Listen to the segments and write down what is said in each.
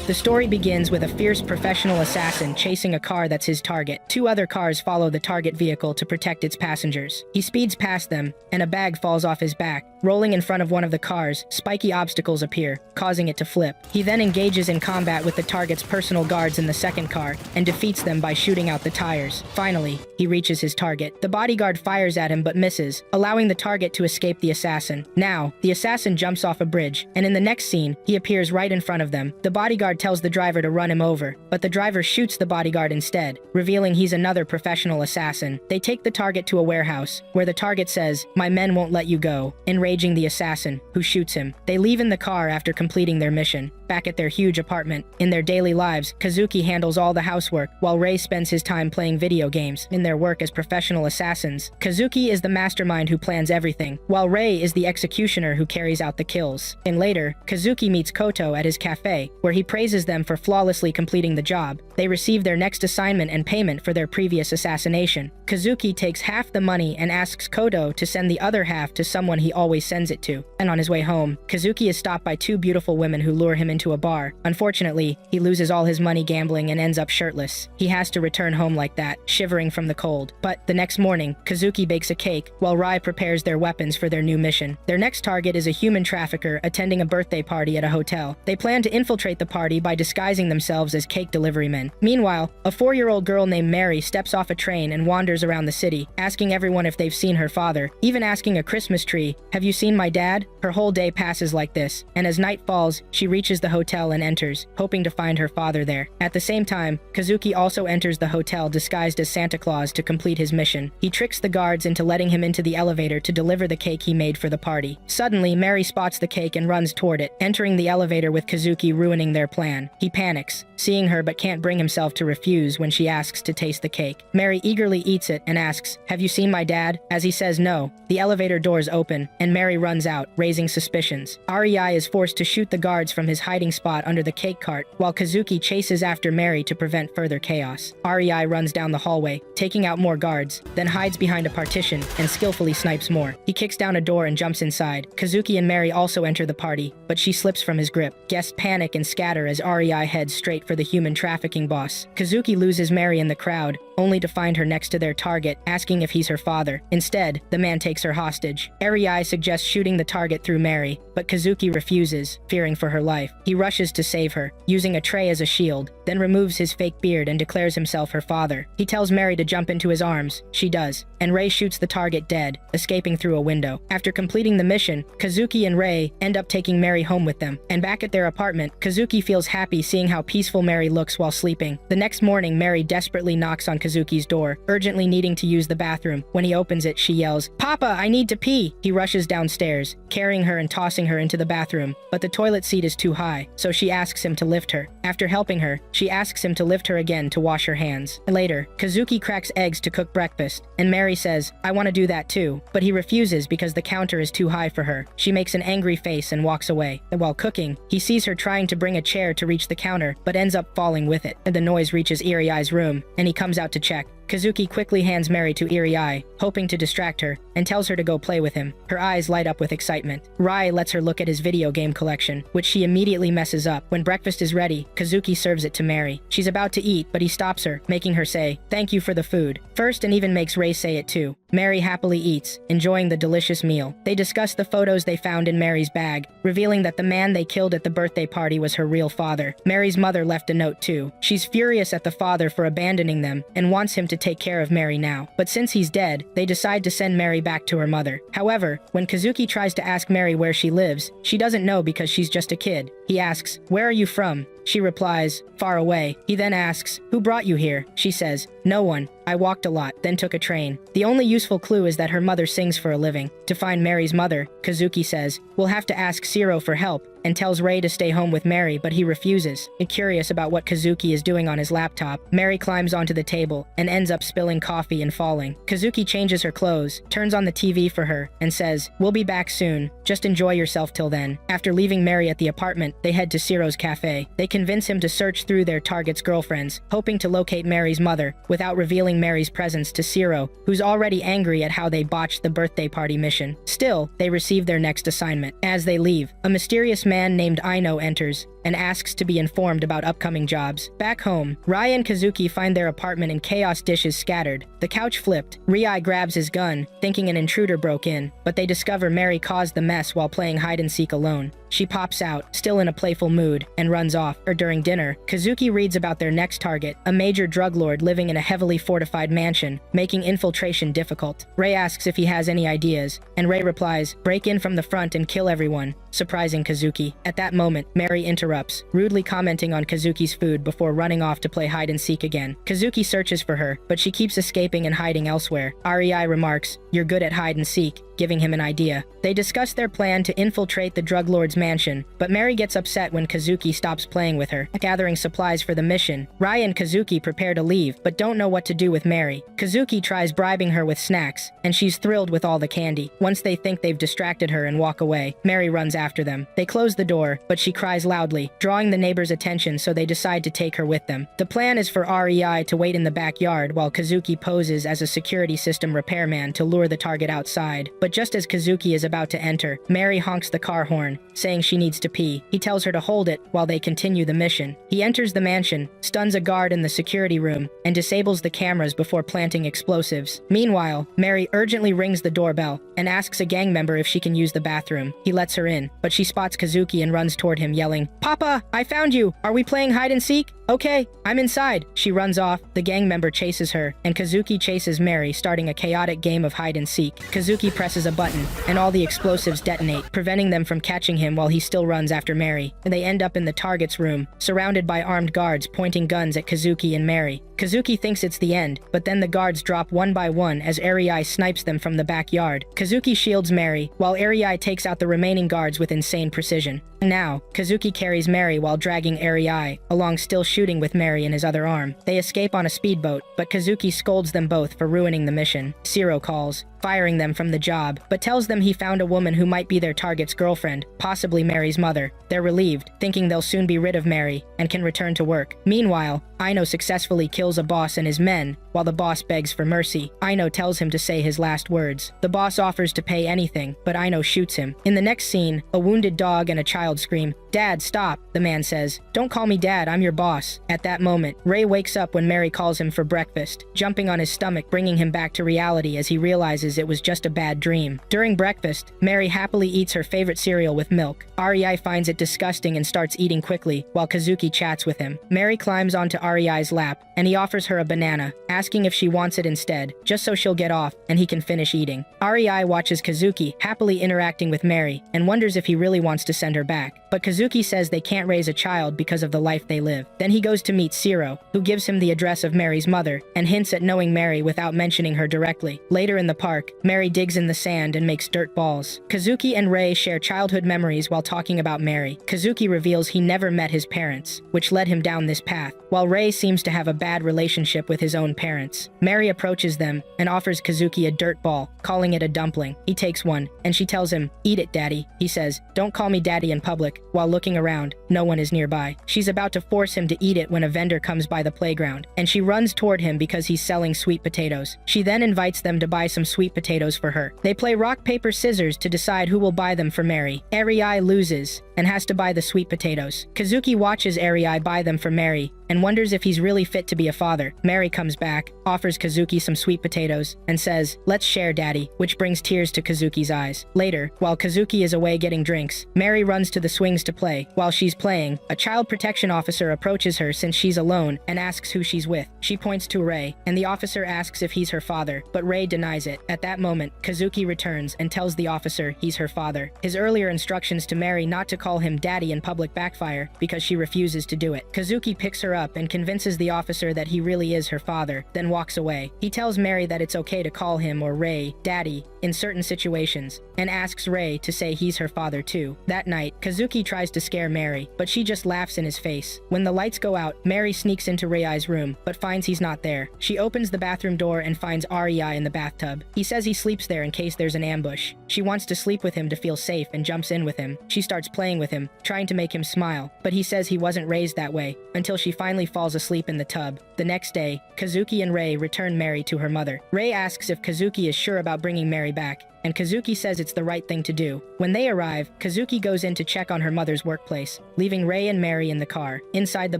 The story begins with a fierce professional assassin chasing a car that's his target. Two other cars follow the target vehicle to protect its passengers. He speeds past them, and a bag falls off his back. Rolling in front of one of the cars, spiky obstacles appear, causing it to flip. He then engages in combat with the target's personal guards in the second car, and defeats them by shooting out the tires. Finally, he reaches his target. The bodyguard fires at him but misses, allowing the target to escape the assassin. Now, the assassin jumps off a bridge, and in the next scene, he appears right in front of them. The bodyguard tells the driver to run him over, but the driver shoots the bodyguard instead, revealing he's another professional assassin. They take the target to a warehouse, where the target says, "My men won't let you go," enraging the assassin, who shoots him. They leave in the car after completing their mission. Back at their huge apartment, in their daily lives, Kazuki handles all the housework, while Rei spends his time playing video games. In their work as professional assassins, Kazuki is the mastermind who plans everything, while Rei is the executioner who carries out the kills. And later, Kazuki meets Koto at his cafe, where he praises them for flawlessly completing the job. They receive their next assignment and payment for their previous assassination. Kazuki takes half the money and asks Koto to send the other half to someone he always sends it to. And on his way home, Kazuki is stopped by two beautiful women who lure him into a bar. Unfortunately, he loses all his money gambling and ends up shirtless. He has to return home like that, shivering from the cold. But the next morning, Kazuki bakes a cake, while Rai prepares their weapons for their new mission. Their next target is a human trafficker attending a birthday party at a hotel. They plan to infiltrate the party by disguising themselves as cake delivery men. Meanwhile, a 4-year-old girl named Mary steps off a train and wanders around the city, asking everyone if they've seen her father, even asking a Christmas tree, "Have you seen my dad?" Her whole day passes like this, and as night falls, she reaches the hotel and enters, hoping to find her father there. At the same time, Kazuki also enters the hotel disguised as Santa Claus to complete his mission. He tricks the guards into letting him into the elevator to deliver the cake he made for the party. Suddenly, Mary spots the cake and runs toward it, entering the elevator with Kazuki ruining their plan. He panics, seeing her but can't bring himself to refuse when she asks to taste the cake. Mary eagerly eats it and asks, "Have you seen my dad?" As he says no, the elevator doors open, and Mary runs out, raising suspicions. REI is forced to shoot the guards from his hiding spot under the cake cart, while Kazuki chases after Mary to prevent further chaos. REI runs down the hallway, taking out more guards, then hides behind a partition and skillfully snipes more. He kicks down a door and jumps inside. Kazuki and Mary also enter the party, but she slips from his grip. Guests panic and scatter as REI heads straight for the human trafficking boss. Kazuki loses Mary in the crowd, only to find her next to their target, asking if he's her father. Instead, the man takes her hostage. REI suggests shooting the target through Mary, but Kazuki refuses, fearing for her life. He rushes to save her, using a tray as a shield, then removes his fake beard and declares himself her father. He tells Mary to jump into his arms. She does, and Rei shoots the target dead, escaping through a window. After completing the mission, Kazuki and Rei end up taking Mary home with them, and back at their apartment, Kazuki feels happy seeing how peaceful Mary looks while sleeping. The next morning, Mary desperately knocks on Kazuki's door, urgently needing to use the bathroom. When he opens it, she yells, "Papa, I need to pee!" He rushes downstairs, carrying her and tossing her into the bathroom, but the toilet seat is too high, so she asks him to lift her. After helping her, she asks him to lift her again to wash her hands. Later, Kazuki cracks eggs to cook breakfast, and Mary says, "I want to do that too," but he refuses because the counter is too high for her. She makes an angry face and walks away. And while cooking, he sees her trying to bring a chair to reach the counter, but ends up falling with it. And the noise reaches Iriai's room, and he comes out to check. Kazuki quickly hands Mary to Irai, hoping to distract her, and tells her to go play with him. Her eyes light up with excitement. Rai lets her look at his video game collection, which she immediately messes up. When breakfast is ready, Kazuki serves it to Mary. She's about to eat, but he stops her, making her say, "Thank you for the food" first, and even makes Rei say it too. Mary happily eats, enjoying the delicious meal. They discuss the photos they found in Mary's bag, revealing that the man they killed at the birthday party was her real father. Mary's mother left a note too. She's furious at the father for abandoning them, and wants him to take care of Mary now. But since he's dead, they decide to send Mary back to her mother. However, when Kazuki tries to ask Mary where she lives, she doesn't know because she's just a kid. He asks, "Where are you from?" She replies, "Far away." He then asks, "Who brought you here?" She says, "No one. I walked a lot, then took a train." The only useful clue is that her mother sings for a living. To find Mary's mother, Kazuki says, "We'll have to ask Shiro for help," and tells Rei to stay home with Mary, but he refuses. Curious about what Kazuki is doing on his laptop, Mary climbs onto the table and ends up spilling coffee and falling. Kazuki changes her clothes, turns on the TV for her, and says, "We'll be back soon. Just enjoy yourself till then." After leaving Mary at the apartment, they head to Shiro's cafe. They convince him to search through their target's girlfriends, hoping to locate Mary's mother, without revealing Mary's presence to Shiro, who's already angry at how they botched the birthday party mission. Still, they receive their next assignment. As they leave, a mysterious man named Ino enters, and asks to be informed about upcoming jobs. Back home, Ryo and Kazuki find their apartment in chaos, dishes scattered. The couch flipped. Ryo grabs his gun, thinking an intruder broke in, but they discover Mary caused the mess while playing hide-and-seek alone. She pops out, still in a playful mood, and runs off. During dinner, Kazuki reads about their next target, a major drug lord living in a heavily fortified mansion, making infiltration difficult. Rei asks if he has any ideas, and Rei replies, break in from the front and kill everyone, surprising Kazuki. At that moment, Mary interrupts, rudely commenting on Kazuki's food before running off to play hide-and-seek again. Kazuki searches for her, but she keeps escaping and hiding elsewhere. Rei remarks, you're good at hide-and-seek, giving him an idea. They discuss their plan to infiltrate the drug lord's mansion, but Mary gets upset when Kazuki stops playing with her, gathering supplies for the mission. Ryo and Kazuki prepare to leave, but don't know what to do with Mary. Kazuki tries bribing her with snacks, and she's thrilled with all the candy. Once they think they've distracted her and walk away, Mary runs after them. They close the door, but she cries loudly, drawing the neighbors' attention, so they decide to take her with them. The plan is for Rei to wait in the backyard while Kazuki poses as a security system repairman to lure the target outside. But just as Kazuki is about to enter, Mary honks the car horn, saying she needs to pee. He tells her to hold it while they continue the mission. He enters the mansion, stuns a guard in the security room, and disables the cameras before planting explosives. Meanwhile, Mary urgently rings the doorbell and asks a gang member if she can use the bathroom. He lets her in, but she spots Kazuki and runs toward him, yelling, "Papa, I found you! Are we playing hide-and-seek?" "Okay, I'm inside." She runs off, the gang member chases her, and Kazuki chases Mary, starting a chaotic game of hide-and-seek. Kazuki presses a button, and all the explosives detonate, preventing them from catching him while he still runs after Mary. They end up in the target's room, surrounded by armed guards pointing guns at Kazuki and Mary. Kazuki thinks it's the end, but then the guards drop one by one as Rei snipes them from the backyard. Kazuki shields Mary, while Rei takes out the remaining guards with insane precision. Now, Kazuki carries Mary while dragging Rei along, still shooting with Mary in his other arm. They escape on a speedboat, but Kazuki scolds them both for ruining the mission. Zero calls, firing them from the job, but tells them he found a woman who might be their target's girlfriend, possibly Mary's mother. They're relieved, thinking they'll soon be rid of Mary and can return to work. Meanwhile, Ino successfully kills a boss and his men, while the boss begs for mercy. Ino tells him to say his last words. The boss offers to pay anything, but Ino shoots him. In the next scene, a wounded dog and a child scream, "Dad, stop!" The man says, "Don't call me Dad, I'm your boss." At that moment, Rei wakes up when Mary calls him for breakfast, jumping on his stomach, bringing him back to reality as he realizes it was just a bad dream. During breakfast, Mary happily eats her favorite cereal with milk. Rei finds it disgusting and starts eating quickly, while Kazuki chats with him. Mary climbs onto Rei's lap, and he offers her a banana, asking if she wants it instead, just so she'll get off and he can finish eating. Rei watches Kazuki happily interacting with Mary and wonders if he really wants to send her back. But Kazuki says they can't raise a child because of the life they live. Then he goes to meet Shiro, who gives him the address of Mary's mother and hints at knowing Mary without mentioning her directly. Later in the park, Mary digs in the sand and makes dirt balls. Kazuki and Rei share childhood memories while talking about Mary. Kazuki reveals he never met his parents, which led him down this path, while Rei seems to have a bad relationship with his own parents. Mary approaches them and offers Kazuki a dirt ball, calling it a dumpling. He takes one, and she tells him, "Eat it, Daddy." He says, "Don't call me Daddy in public." While looking around, no one is nearby. She's about to force him to eat it when a vendor comes by the playground, and she runs toward him because he's selling sweet potatoes. She then invites them to buy some sweet potatoes for her. They play rock, paper, scissors to decide who will buy them for Mary. Rei loses and has to buy the sweet potatoes. Kazuki watches Rei buy them for Mary and wonders if he's really fit to be a father. Mary comes back, offers Kazuki some sweet potatoes, and says, "Let's share, Daddy," which brings tears to Kazuki's eyes. Later, while Kazuki is away getting drinks, Mary runs to the swings to play. While she's playing, a child protection officer approaches her since she's alone and asks who she's with. She points to Rei, and the officer asks if he's her father, but Rei denies it. At that moment, Kazuki returns and tells the officer he's her father. His earlier instructions to Mary not to call him Daddy in public backfire because she refuses to do it. Kazuki picks her up and convinces the officer that he really is her father, then walks away. He tells Mary that it's okay to call him or Rei Daddy in certain situations, and asks Rei to say he's her father too. That night, Kazuki tries to scare Mary, but she just laughs in his face. When the lights go out, Mary sneaks into Rei's room, but finds he's not there. She opens the bathroom door and finds Rei in the bathtub. He says he sleeps there in case there's an ambush. She wants to sleep with him to feel safe and jumps in with him. She starts playing with him, trying to make him smile, but he says he wasn't raised that way, until she finally falls asleep in the tub. The next day, Kazuki and Rei return Mary to her mother. Rei asks if Kazuki is sure about bringing Mary back, and Kazuki says it's the right thing to do. When they arrive, Kazuki goes in to check on her mother's workplace, leaving Rei and Mary in the car. Inside the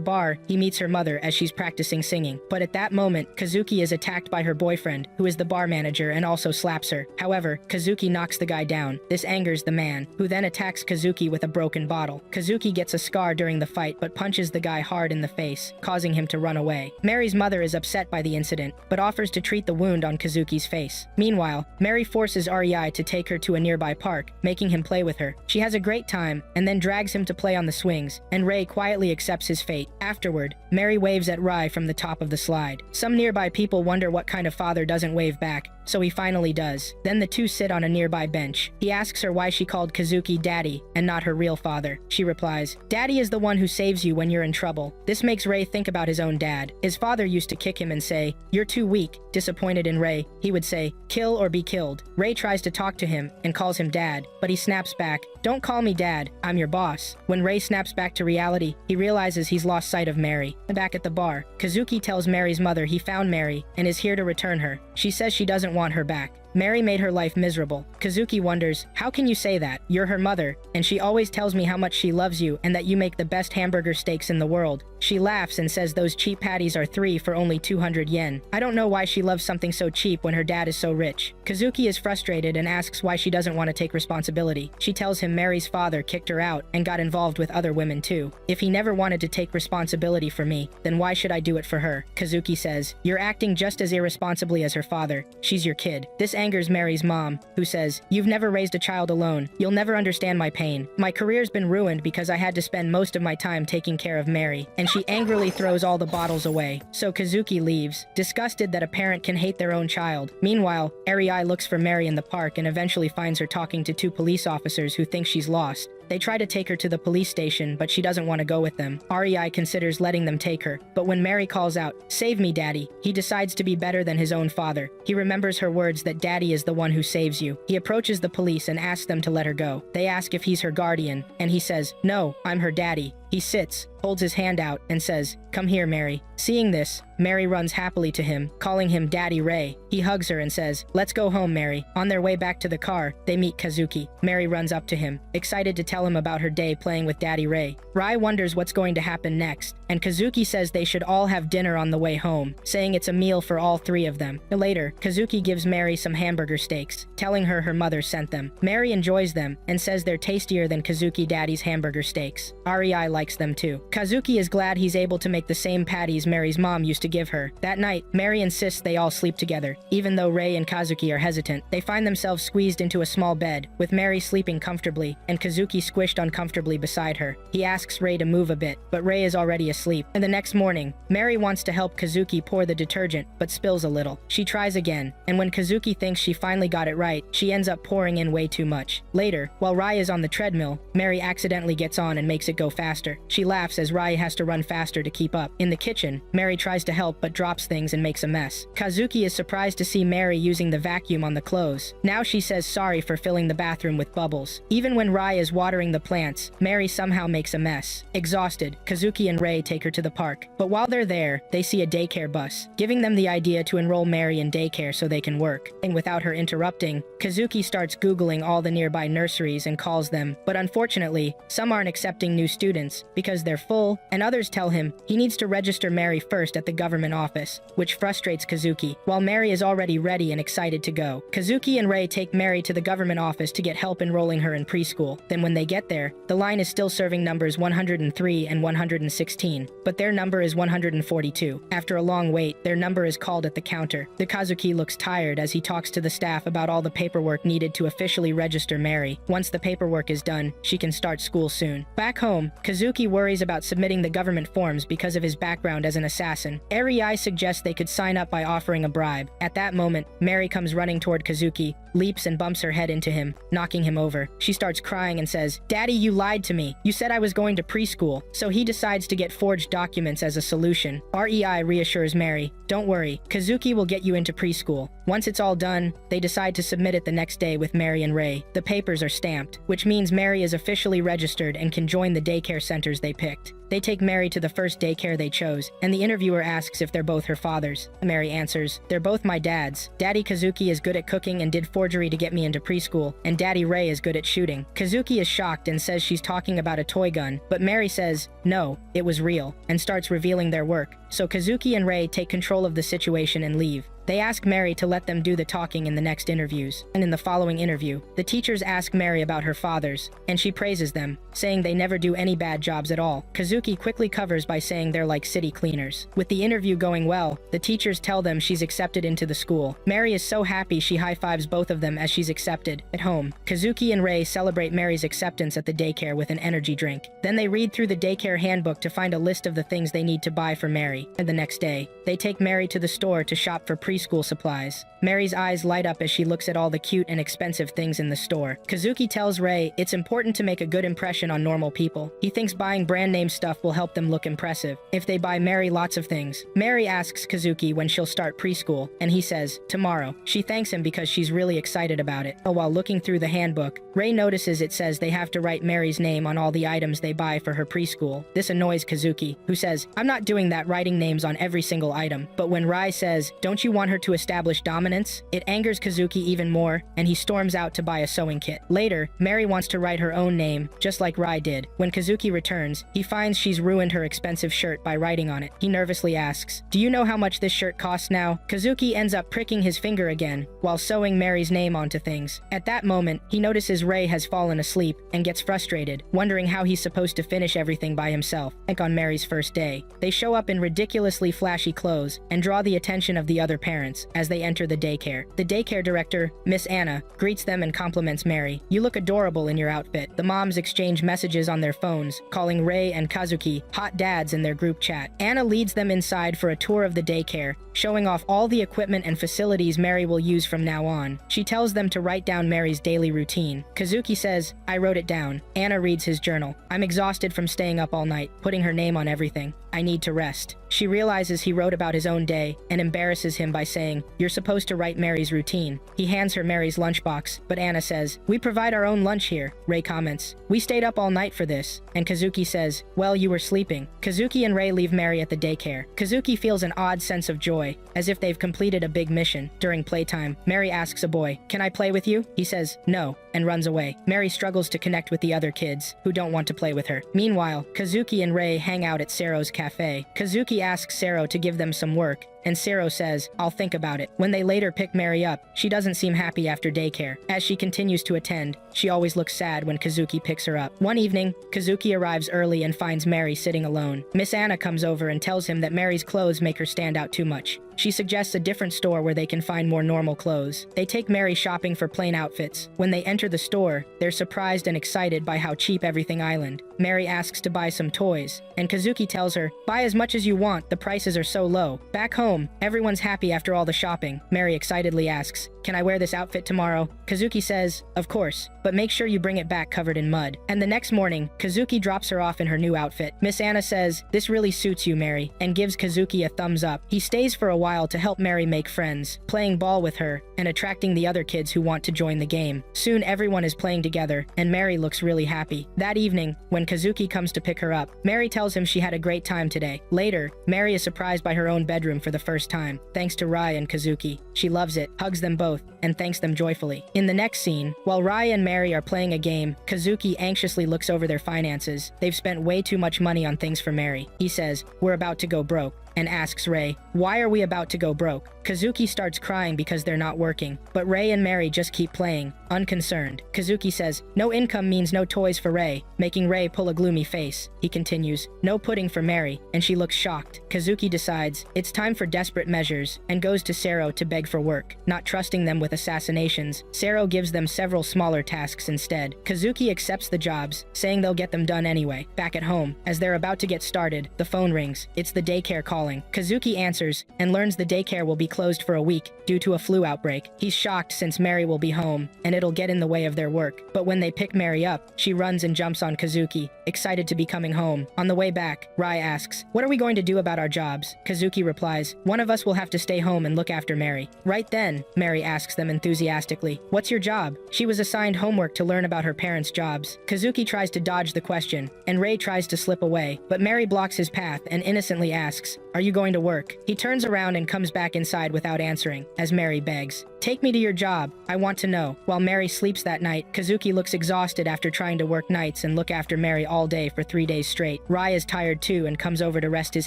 bar, he meets her mother as she's practicing singing. But at that moment, Kazuki is attacked by her boyfriend, who is the bar manager and also slaps her. However, Kazuki knocks the guy down. This angers the man, who then attacks Kazuki with a broken bottle. Kazuki gets a scar during the fight but punches the guy hard in the face, causing him to run away. Mary's mother is upset by the incident, but offers to treat the wound on Kazuki's face. Meanwhile, Mary forces Rei to take her to a nearby park, making him play with her. She has a great time, and then drags him to play on the swings, and Rei quietly accepts his fate. Afterward, Mary waves at Rei from the top of the slide. Some nearby people wonder what kind of father doesn't wave back, so he finally does. Then the two sit on a nearby bench. He asks her why she called Kazuki Daddy and not her real father. She replies, "Daddy is the one who saves you when you're in trouble." This makes Rei think about his own dad. His father used to kick him and say, "You're too weak." Disappointed in Rei, he would say, "Kill or be killed." Rei tries to talk to him and calls him dad, but he snaps back, "Don't call me dad, I'm your boss." When Rei snaps back to reality, he realizes he's lost sight of Mary. Back at the bar, Kazuki tells Mary's mother he found Mary and is here to return her. She says she doesn't want her back. Mary made her life miserable. Kazuki wonders, "How can you say that? You're her mother, and she always tells me how much she loves you and that you make the best hamburger steaks in the world." She laughs and says those cheap patties are 3 for only 200 yen. I don't know why she loves something so cheap when her dad is so rich. Kazuki is frustrated and asks why she doesn't want to take responsibility. She tells him Mary's father kicked her out and got involved with other women too. If he never wanted to take responsibility for me, then why should I do it for her? Kazuki says, "You're acting just as irresponsibly as her father. She's your kid." This angers Mary's mom, who says, "You've never raised a child alone. You'll never understand my pain. My career's been ruined because I had to spend most of my time taking care of Mary." And she angrily throws all the bottles away. So Kazuki leaves, disgusted that a parent can hate their own child. Meanwhile, Rei looks for Mary in the park and eventually finds her talking to 2 police officers who think she's lost. They try to take her to the police station, but she doesn't want to go with them. Rei considers letting them take her, but when Mary calls out, "Save me, Daddy," he decides to be better than his own father. He remembers her words that Daddy is the one who saves you. He approaches the police and asks them to let her go. They ask if he's her guardian, and he says, "No, I'm her daddy." He sits, holds his hand out, and says, "Come here, Mary." Seeing this, Mary runs happily to him, calling him Daddy Rei. He hugs her and says, "Let's go home, Mary." On their way back to the car, they meet Kazuki. Mary runs up to him, excited to tell him about her day playing with Daddy Rei. Rei wonders what's going to happen next, and Kazuki says they should all have dinner on the way home, saying it's a meal for all 3 of them. Later, Kazuki gives Mary some hamburger steaks, telling her her mother sent them. Mary enjoys them and says they're tastier than Kazuki Daddy's hamburger steaks. Rei likes them too. Kazuki is glad he's able to make the same patties Mary's mom used to give her. That night, Mary insists they all sleep together. Even though Rei and Kazuki are hesitant, they find themselves squeezed into a small bed, with Mary sleeping comfortably and Kazuki squished uncomfortably beside her. He asks Rei to move a bit, but Rei is already asleep. And the next morning, Mary wants to help Kazuki pour the detergent, but spills a little. She tries again, and when Kazuki thinks she finally got it right, she ends up pouring in way too much. Later, while Rei is on the treadmill, Mary accidentally gets on and makes it go faster. She laughs as Rei has to run faster to keep up. In the kitchen, Mary tries to help but drops things and makes a mess. Kazuki is surprised to see Mary using the vacuum on the clothes. Now she says sorry for filling the bathroom with bubbles. Even when Rei is watering the plants, Mary somehow makes a mess. Exhausted, Kazuki and Rei take her to the park. But while they're there, they see a daycare bus, giving them the idea to enroll Mary in daycare so they can work. And without her interrupting, Kazuki starts Googling all the nearby nurseries and calls them. But unfortunately, some aren't accepting new students because they're full, and others tell him he needs to register Mary first at the government office, which frustrates Kazuki, while Mary is already ready and excited to go. Kazuki and Rei take Mary to the government office to get help enrolling her in preschool. Then when they get there, the line is still serving numbers 103 and 116, but their number is 142. After a long wait, their number is called at the counter. The Kazuki looks tired as he talks to the staff about all the paperwork needed to officially register Mary. Once the paperwork is done, she can start school soon. Back home, Kazuki worries about submitting the government forms because of his background as an assassin. Rei suggests they could sign up by offering a bribe. At that moment, Mary comes running toward Kazuki, leaps and bumps her head into him, knocking him over. She starts crying and says, "Daddy, you lied to me. You said I was going to preschool." So he decides to get forged documents as a solution. Rei reassures Mary, "Don't worry, Kazuki will get you into preschool." Once it's all done, they decide to submit it the next day with Mary and Rei. The papers are stamped, which means Mary is officially registered and can join the daycare centers they picked. They take Mary to the first daycare they chose, and the interviewer asks if they're both her fathers. Mary answers, they're both my dads. Daddy Kazuki is good at cooking and did forgery to get me into preschool, and Daddy Ray is good at shooting. Kazuki is shocked and says she's talking about a toy gun, but Mary says, no, it was real, and starts revealing their work. So Kazuki and Ray take control of the situation and leave. They ask Mary to let them do the talking in the next interviews. And in the following interview, the teachers ask Mary about her fathers, and she praises them, saying they never do any bad jobs at all. Kazuki quickly covers by saying they're like city cleaners. With the interview going well, the teachers tell them she's accepted into the school. Mary is so happy she high-fives both of them as she's accepted. At home, Kazuki and Ray celebrate Mary's acceptance at the daycare with an energy drink. Then they read through the daycare handbook to find a list of the things they need to buy for Mary. And the next day, they take Mary to the store to shop for preschool supplies. Mary's eyes light up as she looks at all the cute and expensive things in the store. Kazuki tells Ray it's important to make a good impression on normal people. He thinks buying brand name stuff will help them look impressive if they buy Mary lots of things. Mary asks Kazuki when she'll start preschool, and he says, tomorrow. She thanks him because she's really excited about it. While looking through the handbook, Ray notices it says they have to write Mary's name on all the items they buy for her preschool. This annoys Kazuki, who says, I'm not doing that, writing names on every single item. But when Rai says, don't you want her to establish dominance? It angers Kazuki even more, and he storms out to buy a sewing kit. Later, Mary wants to write her own name, just like Rai did. When Kazuki returns, he finds she's ruined her expensive shirt by writing on it. He nervously asks, do you know how much this shirt costs now? Kazuki ends up pricking his finger again, while sewing Mary's name onto things. At that moment, he notices Ray has fallen asleep, and gets frustrated, wondering how he's supposed to finish everything by himself. Like on Mary's first day, they show up in ridiculously flashy clothes, and draw the attention of the other parents as they enter the daycare. The daycare director, Miss Anna, greets them and compliments Mary. You look adorable in your outfit. The moms exchange messages on their phones, calling Ray and Kazuki hot dads in their group chat. Anna leads them inside for a tour of the daycare, showing off all the equipment and facilities Mary will use from now on. She tells them to write down Mary's daily routine. Kazuki says, I wrote it down. Anna reads his journal. I'm exhausted from staying up all night, putting her name on everything. I need to rest. She realizes he wrote about his own day and embarrasses him by saying, you're supposed to write Mary's routine. He hands her Mary's lunchbox, but Anna says, we provide our own lunch here. Ray comments, we stayed up all night for this. And Kazuki says, well, you were sleeping. Kazuki and Ray leave Mary at the daycare. Kazuki feels an odd sense of joy, as if they've completed a big mission. During playtime, Mary asks a boy, can I play with you? He says, no, and runs away. Mary struggles to connect with the other kids, who don't want to play with her. Meanwhile, Kazuki and Ray hang out at Sero's cafe. Kazuki asks Sero to give them some work, and Sero says, I'll think about it. When they later pick Mary up, she doesn't seem happy after daycare. As she continues to attend, she always looks sad when Kazuki picks her up. One evening, Kazuki arrives early and finds Mary sitting alone. Miss Anna comes over and tells him that Mary's clothes make her stand out too much. She suggests a different store where they can find more normal clothes. They take Mary shopping for plain outfits. When they enter the store, they're surprised and excited by how cheap everything island. Mary asks to buy some toys, and Kazuki tells her, buy as much as you want, the prices are so low. Back home, everyone's happy after all the shopping. Mary excitedly asks, can I wear this outfit tomorrow? Kazuki says, of course, but make sure you bring it back covered in mud. And the next morning, Kazuki drops her off in her new outfit. Miss Anna says, this really suits you, Mary, and gives Kazuki a thumbs up. He stays for a while to help Mary make friends, playing ball with her, and attracting the other kids who want to join the game. Soon everyone is playing together, and Mary looks really happy. That evening, when Kazuki comes to pick her up, Mary tells him she had a great time today. Later, Mary is surprised by her own bedroom for the first time, thanks to Rai and Kazuki. She loves it, hugs them both, and thanks them joyfully. In the next scene, while Rai and Mary are playing a game, Kazuki anxiously looks over their finances. They've spent way too much money on things for Mary. He says, we're about to go broke, and asks Ray, why are we about to go broke? Kazuki starts crying because they're not working, but Ray and Mary just keep playing, unconcerned. Kazuki says, no income means no toys for Ray, making Ray pull a gloomy face. He continues, no pudding for Mary, and she looks shocked. Kazuki decides it's time for desperate measures, and goes to Sero to beg for work. Not trusting them with assassinations, Sero gives them several smaller tasks instead. Kazuki accepts the jobs, saying they'll get them done anyway. Back at home, as they're about to get started, the phone rings. It's the daycare calling. Kazuki answers answers and learns the daycare will be closed for a week due to a flu outbreak. He's shocked since Mary will be home, and it'll get in the way of their work. But when they pick Mary up, she runs and jumps on Kazuki, excited to be coming home. On the way back, Rai asks, "What are we going to do about our jobs?" Kazuki replies, "One of us will have to stay home and look after Mary." Right then, Mary asks them enthusiastically, "What's your job?" She was assigned homework to learn about her parents' jobs. Kazuki tries to dodge the question, and Ray tries to slip away, but Mary blocks his path and innocently asks, "Are you going to work?" He turns around and comes back inside without answering, as Mary begs, "Take me to your job. I want to know." While Mary sleeps that night, Kazuki looks exhausted after trying to work nights and look after Mary all day for 3 days straight. Rai is tired too and comes over to rest his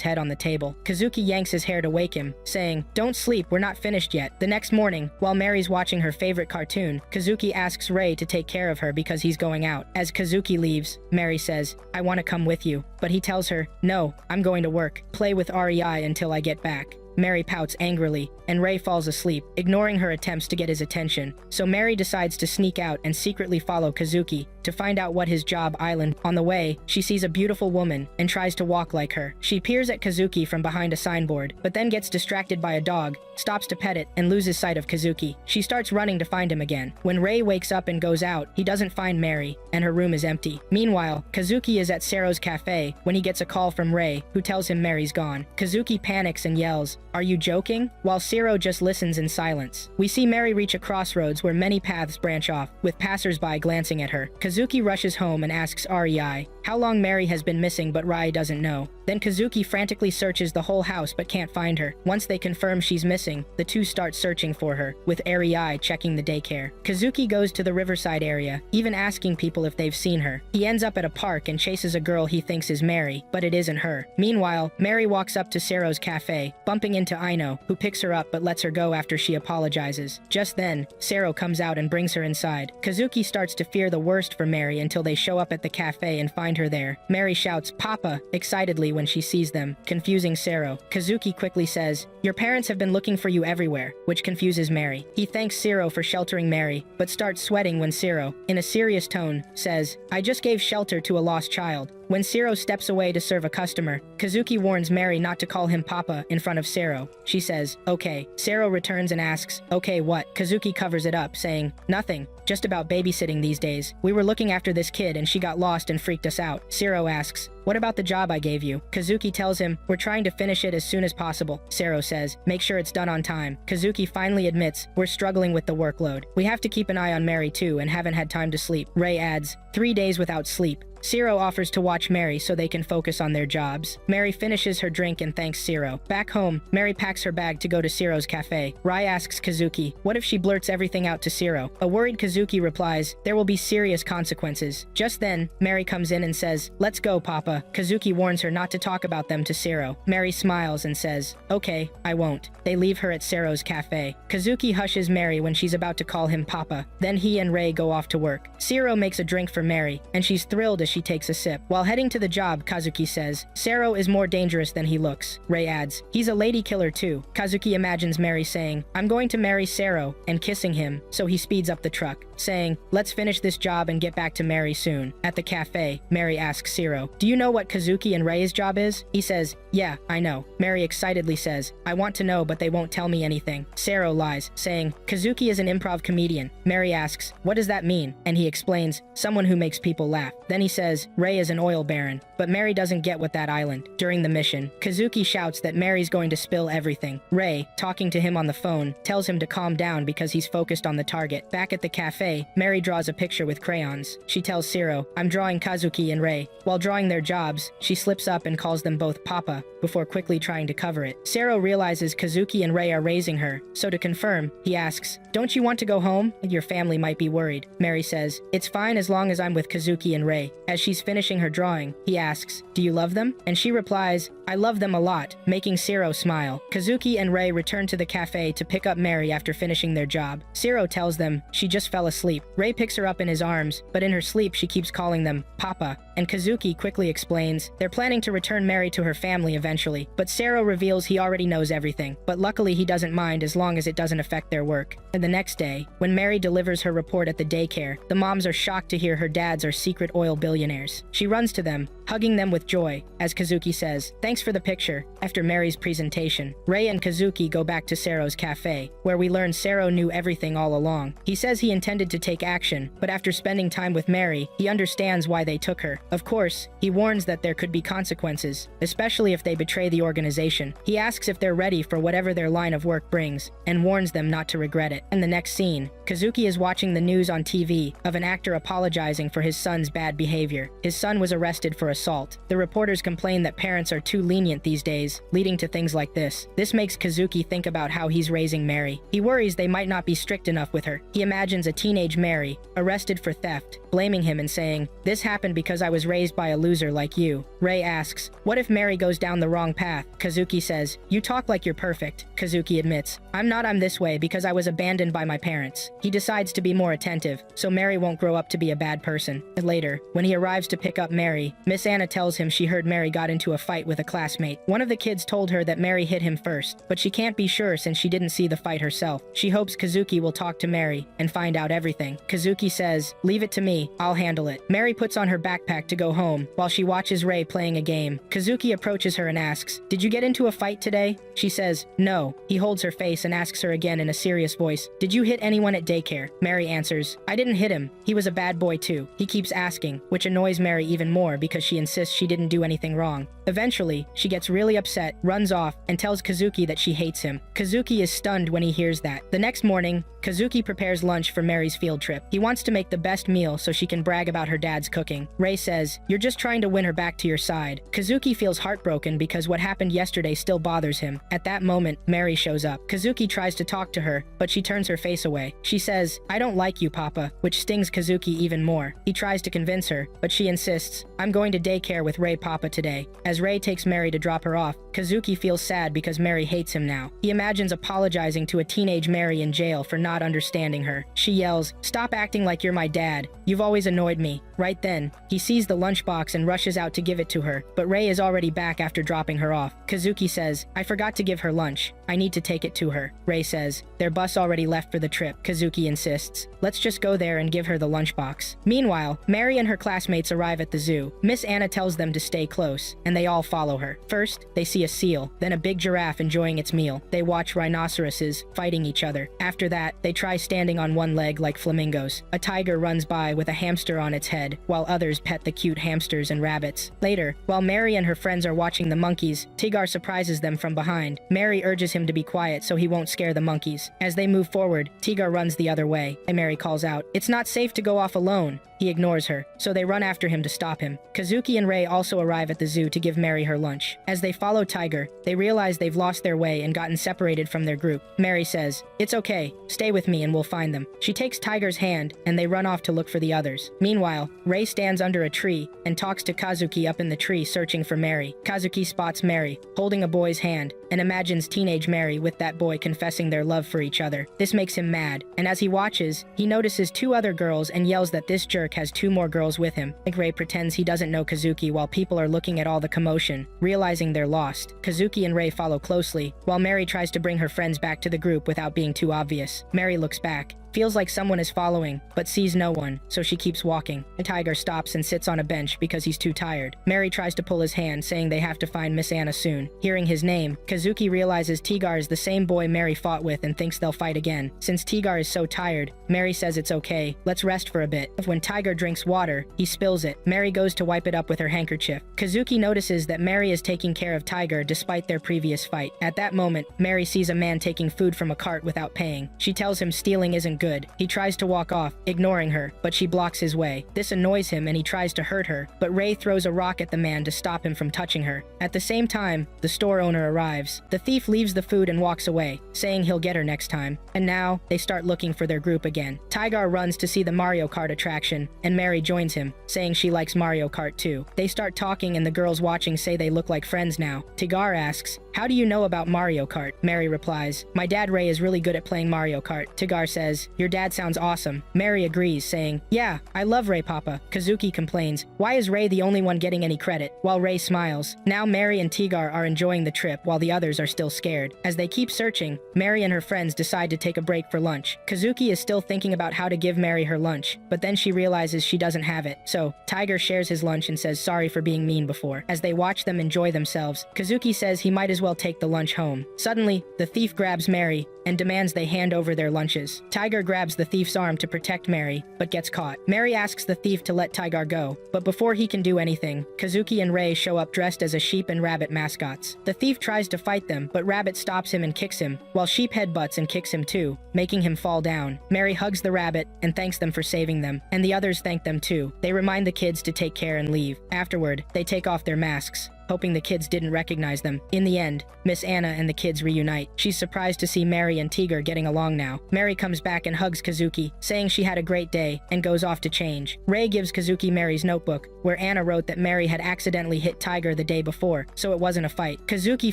head on the table. Kazuki yanks his hair to wake him, saying, "Don't sleep, we're not finished yet." The next morning, while Mary's watching her favorite cartoon, Kazuki asks Ray to take care of her because he's going out. As Kazuki leaves, Mary says, "I want to come with you." But he tells her, "No, I'm going to work. Play with REI until I get back." Mary pouts angrily, and Ray falls asleep, ignoring her attempts to get his attention. So Mary decides to sneak out and secretly follow Kazuki to find out what his job island. On the way, she sees a beautiful woman and tries to walk like her. She peers at Kazuki from behind a signboard, but then gets distracted by a dog, stops to pet it, and loses sight of Kazuki. She starts running to find him again. When Ray wakes up and goes out, he doesn't find Mary, and her room is empty. Meanwhile, Kazuki is at Sero's cafe when he gets a call from Ray, who tells him Mary's gone. Kazuki panics and yells, "Are you joking?" While Sero just listens in silence. We see Mary reach a crossroads where many paths branch off, with passersby glancing at her. Kazuki rushes home and asks REI how long Mary has been missing, but Rai doesn't know. Then Kazuki frantically searches the whole house but can't find her. Once they confirm she's missing, the two start searching for her, with REI checking the daycare. Kazuki goes to the riverside area, even asking people if they've seen her. He ends up at a park and chases a girl he thinks is Mary, but it isn't her. Meanwhile, Mary walks up to Sero's cafe, bumping into Ino, who picks her up but lets her go after she apologizes. Just then, Sero comes out and brings her inside. Kazuki starts to fear the worst for Mary until they show up at the cafe and find her there. Mary shouts, "Papa," excitedly when she sees them, confusing Sero. Kazuki quickly says, "Your parents have been looking for you everywhere," which confuses Mary. He thanks Sero for sheltering Mary, but starts sweating when Sero, in a serious tone, says, "I just gave shelter to a lost child." When Sero steps away to serve a customer, Kazuki warns Mary not to call him Papa in front of Sero. She says, "Okay." Sero returns and asks, "Okay, what?" Kazuki covers it up, saying, "Nothing. Just about babysitting these days. We were looking after this kid and she got lost and freaked us out." Sero asks, "What about the job I gave you?" Kazuki tells him, "We're trying to finish it as soon as possible." Sero says, "Make sure it's done on time." Kazuki finally admits, "We're struggling with the workload. We have to keep an eye on Mary too and haven't had time to sleep." Ray adds, 3 days without sleep." Sero offers to watch Mary so they can focus on their jobs. Mary finishes her drink and thanks Sero. Back home, Mary packs her bag to go to Sero's cafe. Rai asks Kazuki, what if she blurts everything out to Sero? A worried Kazuki replies, "There will be serious consequences." Just then, Mary comes in and says, "Let's go, Papa." Kazuki warns her not to talk about them to Sero. Mary smiles and says, "Okay, I won't." They leave her at Sero's cafe. Kazuki hushes Mary when she's about to call him Papa. Then he and Ray go off to work. Sero makes a drink for Mary, and she's thrilled as she takes a sip. While heading to the job, Kazuki says, "Sero is more dangerous than he looks." Ray adds, "He's a lady killer too." Kazuki imagines Mary saying, "I'm going to marry Sero," and kissing him, so he speeds up the truck, saying, "Let's finish this job and get back to Mary soon." At the cafe, Mary asks Sero, "Do you know what Kazuki and Ray's job is?" He says, "Yeah, I know." Mary excitedly says, "I want to know, but they won't tell me anything." Sero lies, saying, "Kazuki is an improv comedian." Mary asks, "What does that mean?" And he explains, "Someone who makes people laugh." Then he says, Ray is an oil baron, but Mary doesn't get with that island. During the mission, Kazuki shouts that Mary's going to spill everything. Ray, talking to him on the phone, tells him to calm down because he's focused on the target. Back at the cafe, Mary draws a picture with crayons. She tells Sero, "I'm drawing Kazuki and Ray." While drawing their jobs, she slips up and calls them both Papa, before quickly trying to cover it. Sero realizes Kazuki and Ray are raising her, so to confirm, he asks, "Don't you want to go home? Your family might be worried." Mary says, "It's fine as long as I'm with Kazuki and Ray." As she's finishing her drawing, he asks, "Do you love them?" And she replies, "I love them a lot," making Sero smile. Kazuki and Ray return to the cafe to pick up Mary after finishing their job. Sero tells them she just fell asleep. Ray picks her up in his arms, but in her sleep she keeps calling them Papa. and Kazuki quickly explains they're planning to return Mary to her family eventually, but Sero reveals he already knows everything, but luckily he doesn't mind as long as it doesn't affect their work. And the next day, when Mary delivers her report at the daycare, the moms are shocked to hear her dads are secret oil billionaires. She runs to them, hugging them with joy, as Kazuki says, "Thanks for the picture." After Mary's presentation, Ray and Kazuki go back to Sero's cafe, where we learn Sero knew everything all along. He says he intended to take action, but after spending time with Mary, he understands why they took her. Of course, he warns that there could be consequences, especially if they betray the organization. He asks if they're ready for whatever their line of work brings, and warns them not to regret it. In the next scene, Kazuki is watching the news on TV of an actor apologizing for his son's bad behavior. His son was arrested for assault. The reporters complain that parents are too lenient these days, leading to things like this. This makes Kazuki think about how he's raising Mary. He worries they might not be strict enough with her. He imagines a teenage Mary, arrested for theft, blaming him and saying, "This happened because I was raised by a loser like you." Ray asks, "What if Mary goes down the wrong path?" Kazuki says, "You talk like you're perfect." Kazuki admits, "I'm not. I'm this way because I was abandoned by my parents." He decides to be more attentive, so Mary won't grow up to be a bad person. Later, when he arrives to pick up Mary, Miss Anna tells him she heard Mary got into a fight with a classmate. One of the kids told her that Mary hit him first, but she can't be sure since she didn't see the fight herself. She hopes Kazuki will talk to Mary and find out everything. Kazuki says, "Leave it to me, I'll handle it." Mary puts on her backpack to go home while she watches Ray playing a game. Kazuki approaches her and asks, "Did you get into a fight today?" She says, "No." He holds her face and asks her again in a serious voice, "Did you hit anyone at daycare?" Mary answers, "I didn't hit him. He was a bad boy too." He keeps asking, which annoys Mary even more because she insists she didn't do anything wrong. Eventually, she gets really upset, runs off, and tells Kazuki that she hates him. Kazuki is stunned when he hears that. The next morning, Kazuki prepares lunch for Mary's field trip. He wants to make the best meal so she can brag about her dad's cooking. Ray says, "You're just trying to win her back to your side." Kazuki feels heartbroken because what happened yesterday still bothers him. At that moment, Mary shows up. Kazuki tries to talk to her, but she turns her face away. She says, "I don't like you, Papa," which stings Kazuki even more. He tries to convince her, but she insists, "I'm going to daycare with Ray Papa today." As Ray takes Mary to drop her off, Kazuki feels sad because Mary hates him now. He imagines apologizing to a teenage Mary in jail for not understanding her. She yells, "Stop acting like you're my dad. You've always annoyed me." Right then, he sees the lunchbox and rushes out to give it to her, but Ray is already back after dropping her off. Kazuki says, "I forgot to give her lunch. I need to take it to her." Ray says, "Their bus already left for the trip." Kazuki insists, "Let's just go there and give her the lunchbox." Meanwhile, Mary and her classmates arrive at the zoo. Miss Anna tells them to stay close, and they all follow her. First, they see a seal, then a big giraffe enjoying its meal. They watch rhinoceroses fighting each other. After that, they try standing on one leg like flamingos. A tiger runs by with a hamster on its head, while others pet the cute hamsters and rabbits. Later, while Mary and her friends are watching the monkeys, Tigar surprises them from behind. Mary urges him to be quiet so he won't scare the monkeys. As they move forward, Tigar runs the other way, and Mary calls out, "It's not safe to go off alone." He ignores her, so they run after him to stop him. Kazuki and Ray also arrive at the zoo to give Mary her lunch. As they follow Tiger, they realize they've lost their way and gotten separated from their group. Mary says, "It's okay, stay with me and we'll find them." She takes Tiger's hand, and they run off to look for the others. Meanwhile, Ray stands under a tree and talks to Kazuki up in the tree searching for Mary. Kazuki spots Mary, holding a boy's hand, and imagines teenage Mary with that boy confessing their love for each other. This makes him mad, and as he watches, he notices two other girls and yells that this jerk has two more girls with him. Ray pretends he doesn't know Kazuki while people are looking at all the commotion, realizing they're lost. Kazuki and Ray follow closely, while Mary tries to bring her friends back to the group without being too obvious. Mary looks back, feels like someone is following, but sees no one, so she keeps walking. The tiger stops and sits on a bench because he's too tired. Mary tries to pull his hand, saying they have to find Miss Anna soon. Hearing his name, Kazuki realizes Tigar is the same boy Mary fought with and thinks they'll fight again. Since Tigar is so tired, Mary says it's okay, let's rest for a bit. When Tiger drinks water, he spills it. Mary goes to wipe it up with her handkerchief. Kazuki notices that Mary is taking care of Tiger despite their previous fight. At that moment, Mary sees a man taking food from a cart without paying. She tells him stealing isn't good. He tries to walk off, ignoring her, but she blocks his way. This annoys him and he tries to hurt her, but Ray throws a rock at the man to stop him from touching her. At the same time, the store owner arrives. The thief leaves the food and walks away, saying he'll get her next time. And now, they start looking for their group again. Tigar runs to see the Mario Kart attraction, and Mary joins him, saying she likes Mario Kart too. They start talking and the girls watching say they look like friends now. Tigar asks, "How do you know about Mario Kart?" Mary replies, "My dad Ray is really good at playing Mario Kart." Tigar says, "Your dad sounds awesome." Mary agrees, saying, "Yeah, I love Ray, Papa." Kazuki complains, "Why is Ray the only one getting any credit?" While Ray smiles. Now Mary and Tigar are enjoying the trip while the others are still scared. As they keep searching, Mary and her friends decide to take a break for lunch. Kazuki is still thinking about how to give Mary her lunch, but then she realizes she doesn't have it. So, Tiger shares his lunch and says sorry for being mean before. As they watch them enjoy themselves, Kazuki says he might as well take the lunch home. Suddenly, the thief grabs Mary and demands they hand over their lunches. Tiger grabs the thief's arm to protect Mary, but gets caught. Mary asks the thief to let Tiger go, but before he can do anything, Kazuki and Ray show up dressed as a sheep and rabbit mascots. The thief tries to fight them, but Rabbit stops him and kicks him, while Sheep headbutts and kicks him too, making him fall down. Mary hugs the rabbit and thanks them for saving them, and the others thank them too. They remind the kids to take care and leave. Afterward, they take off their masks, hoping the kids didn't recognize them. In the end, Miss Anna and the kids reunite. She's surprised to see Mary and Tiger getting along now. Mary comes back and hugs Kazuki, saying she had a great day, and goes off to change. Ray gives Kazuki Mary's notebook, where Anna wrote that Mary had accidentally hit Tiger the day before, so it wasn't a fight. Kazuki